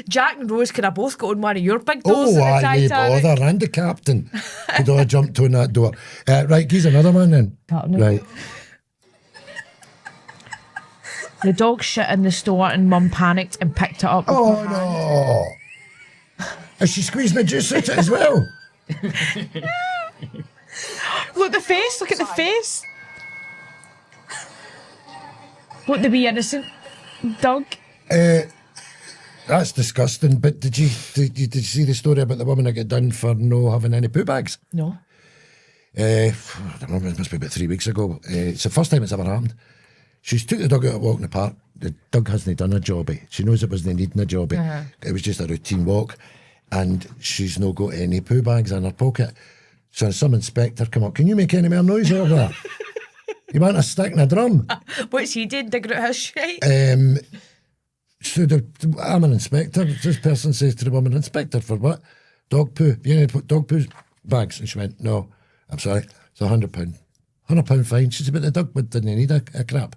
Speaker 1: Jack and Rose could have both got on one of your big doors
Speaker 2: Oh,
Speaker 1: at the
Speaker 2: I may
Speaker 1: Titanic.
Speaker 2: bother, and the captain could all have jumped on that door. Right, here's another one then.
Speaker 1: Captain.
Speaker 2: Right.
Speaker 1: The dog shit in the store and Mum panicked and picked it up. with
Speaker 2: Oh
Speaker 1: her hand.
Speaker 2: no! Is she squeezing the juice out it as well?
Speaker 1: Look the face, look at the face. Look the wee innocent dog.
Speaker 2: That's disgusting. But did you see the story about the woman that got done for no having any poo bags?
Speaker 1: No.
Speaker 2: I don't know, it must be about 3 weeks ago. It's the first time it's ever happened. She's took the dog out a walk in the park. The dog hasn't done a jobby. She knows it wasn't needing a jobby. It was just a routine walk. And she's not got any poo bags in her pocket. So some inspector come up, can you make any more noise over there? You want a stick and a drum?
Speaker 1: What's he did? Digging out his shit?
Speaker 2: So I'm an inspector. This person says to the woman, inspector for what? Dog poo. Have you any dog poo bags? And she went, no, I'm sorry, it's £100. £100 fine. She said, but the dog didn't need a crap.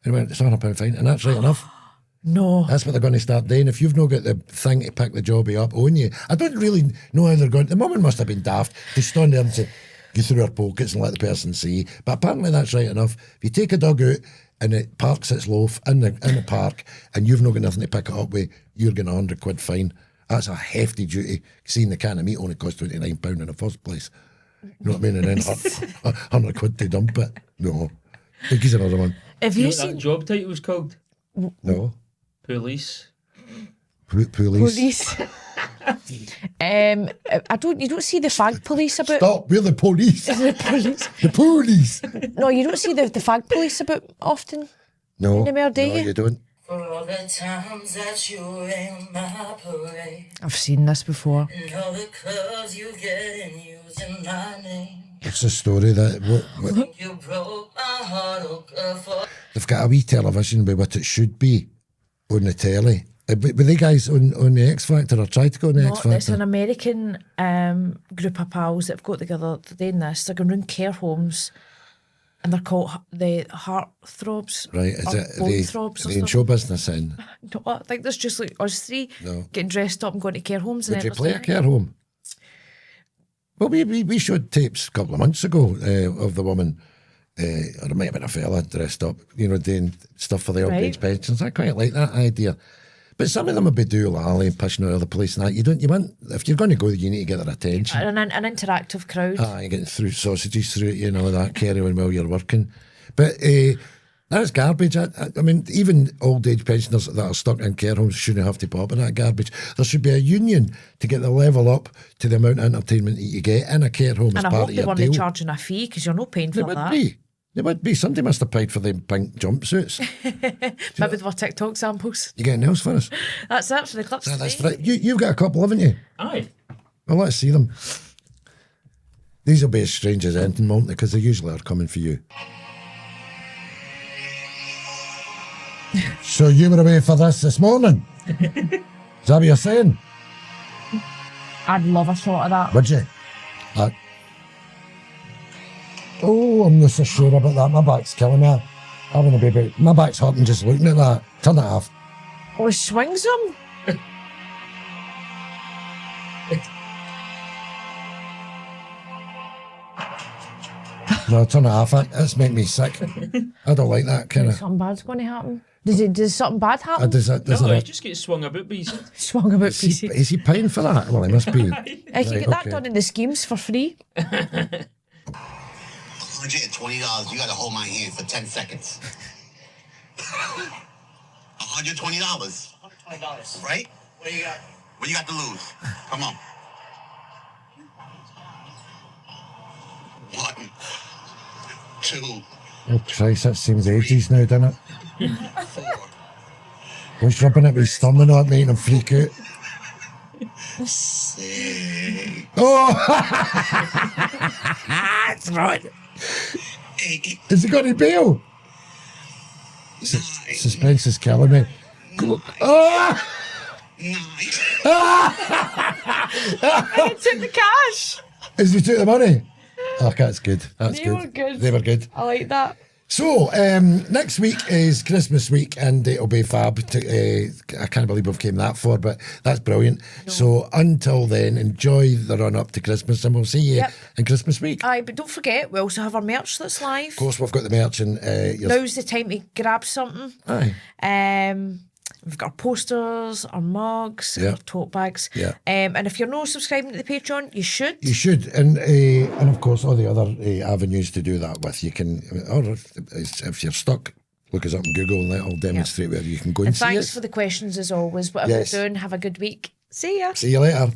Speaker 2: And he went, it's £100 fine. And that's right enough.
Speaker 1: No.
Speaker 2: That's what they're going to start doing. If you've not got the thing to pick the jobby up on you, I don't really know how they're going. The woman must have been daft to stand there and say, go through her pockets and let the person see. But apparently that's right enough. If you take a dog out and it parks its loaf in the park and you've not got nothing to pick it up with, you're getting £100 fine. That's a hefty duty. Seeing the can of meat only cost £29 in the first place. You know what I mean? And then £100 to dump it. No. Here's another one.
Speaker 1: Have
Speaker 3: You
Speaker 1: you
Speaker 3: know what that
Speaker 1: seen
Speaker 3: job title was called?
Speaker 2: No.
Speaker 3: Police.
Speaker 2: Police.
Speaker 1: You don't see the fag police about.
Speaker 2: Stop, we're the police.
Speaker 1: The police.
Speaker 2: The police.
Speaker 1: No, you don't see the fag police about often.
Speaker 2: No.
Speaker 1: Anymore, do
Speaker 2: no,
Speaker 1: you?
Speaker 2: you don't.
Speaker 9: For all the times that you rain my parade,
Speaker 1: I've seen this before.
Speaker 9: and all the clubs you get in using my name.
Speaker 2: It's a story that
Speaker 9: You broke my heart, oh girl, for
Speaker 2: they've got a wee television with what it should be on the telly. Were they guys on the X Factor or tried to go on the X
Speaker 1: No, it's
Speaker 2: Factor?
Speaker 1: an American group of pals that have got together. They're doing this. They're going around care homes, and they're called the Heartthrobs.
Speaker 2: Right, is
Speaker 1: or
Speaker 2: it
Speaker 1: Bone
Speaker 2: the
Speaker 1: Throbs or
Speaker 2: in show
Speaker 1: something.
Speaker 2: business in?
Speaker 1: No, I think there's just like us three
Speaker 2: No.
Speaker 1: getting dressed up and going to care homes.
Speaker 2: Would
Speaker 1: and
Speaker 2: you play a
Speaker 1: everything.
Speaker 2: care home? Well, we showed tapes a couple of months ago of the woman, or it might have been a fella dressed up, doing stuff for the old
Speaker 1: Right.
Speaker 2: age pensions. I quite like that idea. But some of them would be doolally and pushing out other police and that. You want, if you're going to go, you need to get their attention.
Speaker 1: An interactive crowd.
Speaker 2: You're getting through sausages through it, that carrying while you're working. But that's garbage. I mean, even old age pensioners that are stuck in care homes shouldn't have to pop in that garbage. There should be a union to get the level up to the amount of entertainment that you get in a care home as
Speaker 1: and I
Speaker 2: part
Speaker 1: hope
Speaker 2: of
Speaker 1: they
Speaker 2: your
Speaker 1: weren't
Speaker 2: deal.
Speaker 1: charging a fee because you're not paying for
Speaker 2: There would
Speaker 1: that.
Speaker 2: be. There would be. Somebody must have paid for them pink jumpsuits.
Speaker 1: Maybe they were TikTok samples.
Speaker 2: You getting else for us?
Speaker 1: That's it for the clips
Speaker 2: That's
Speaker 1: today.
Speaker 2: right. You've got a couple, haven't you?
Speaker 3: Aye.
Speaker 2: Well, let's see them. These will be as strange as anything, won't they? Because they usually are coming for you. So you were away for this morning? Is that what you're saying?
Speaker 1: I'd love a shot of that.
Speaker 2: Would you? Oh, I'm not so sure about that. My back's killing me. I want to be my back's hurting just looking at that. Turn it off.
Speaker 1: Oh, he swings them.
Speaker 2: No, turn it off. That's making me sick. I don't like that kind of.
Speaker 1: Something bad's going to happen. Does something bad happen?
Speaker 2: Does
Speaker 3: No,
Speaker 2: it?
Speaker 3: it just gets swung about, but he's
Speaker 1: Swung about
Speaker 2: Is
Speaker 1: pieces.
Speaker 2: he paying for that? Well, he must be.
Speaker 1: I can
Speaker 2: Right,
Speaker 1: get that
Speaker 2: okay.
Speaker 1: done in the schemes for free.
Speaker 7: $120. You gotta hold my hand for 10 seconds. $120.
Speaker 9: $120.
Speaker 7: Right?
Speaker 9: What do you got?
Speaker 7: What you got to lose? Come on. 1, 2,
Speaker 2: Oh, Christ, that seems ages now, doesn't it?
Speaker 7: 4.
Speaker 2: He's rubbing it with his thumb and not making him freak out.
Speaker 7: 6,
Speaker 2: Oh! That's right.
Speaker 7: 8,
Speaker 2: Has he got any bail?
Speaker 7: 9,
Speaker 2: Suspense is killing me. Oh!
Speaker 7: 9.
Speaker 1: I took the cash.
Speaker 2: Has he took the money? Oh, that's good. That's
Speaker 1: They
Speaker 2: good.
Speaker 1: were good.
Speaker 2: They were good.
Speaker 1: I like that.
Speaker 2: So, next week is Christmas week and it'll be fab. I can't believe we've came that far, but that's brilliant. No. So, until then, enjoy the run up to Christmas and we'll see you in Christmas week.
Speaker 1: Aye, but don't forget, we also have our merch that's live.
Speaker 2: Of course, we've got the merch and...
Speaker 1: Now's the time to grab something.
Speaker 2: Aye.
Speaker 1: We've got our posters, our mugs,
Speaker 2: Yeah.
Speaker 1: our tote bags.
Speaker 2: Yeah.
Speaker 1: And if you're not subscribing to the Patreon, you should.
Speaker 2: You should, and of course all the other avenues to do that with. You can, or if you're stuck, look us up on Google and that'll demonstrate where you can go and see
Speaker 1: Thanks
Speaker 2: us.
Speaker 1: for the questions as always. Whatever
Speaker 2: Yes.
Speaker 1: you're doing, have a good week. See ya.
Speaker 2: See you later.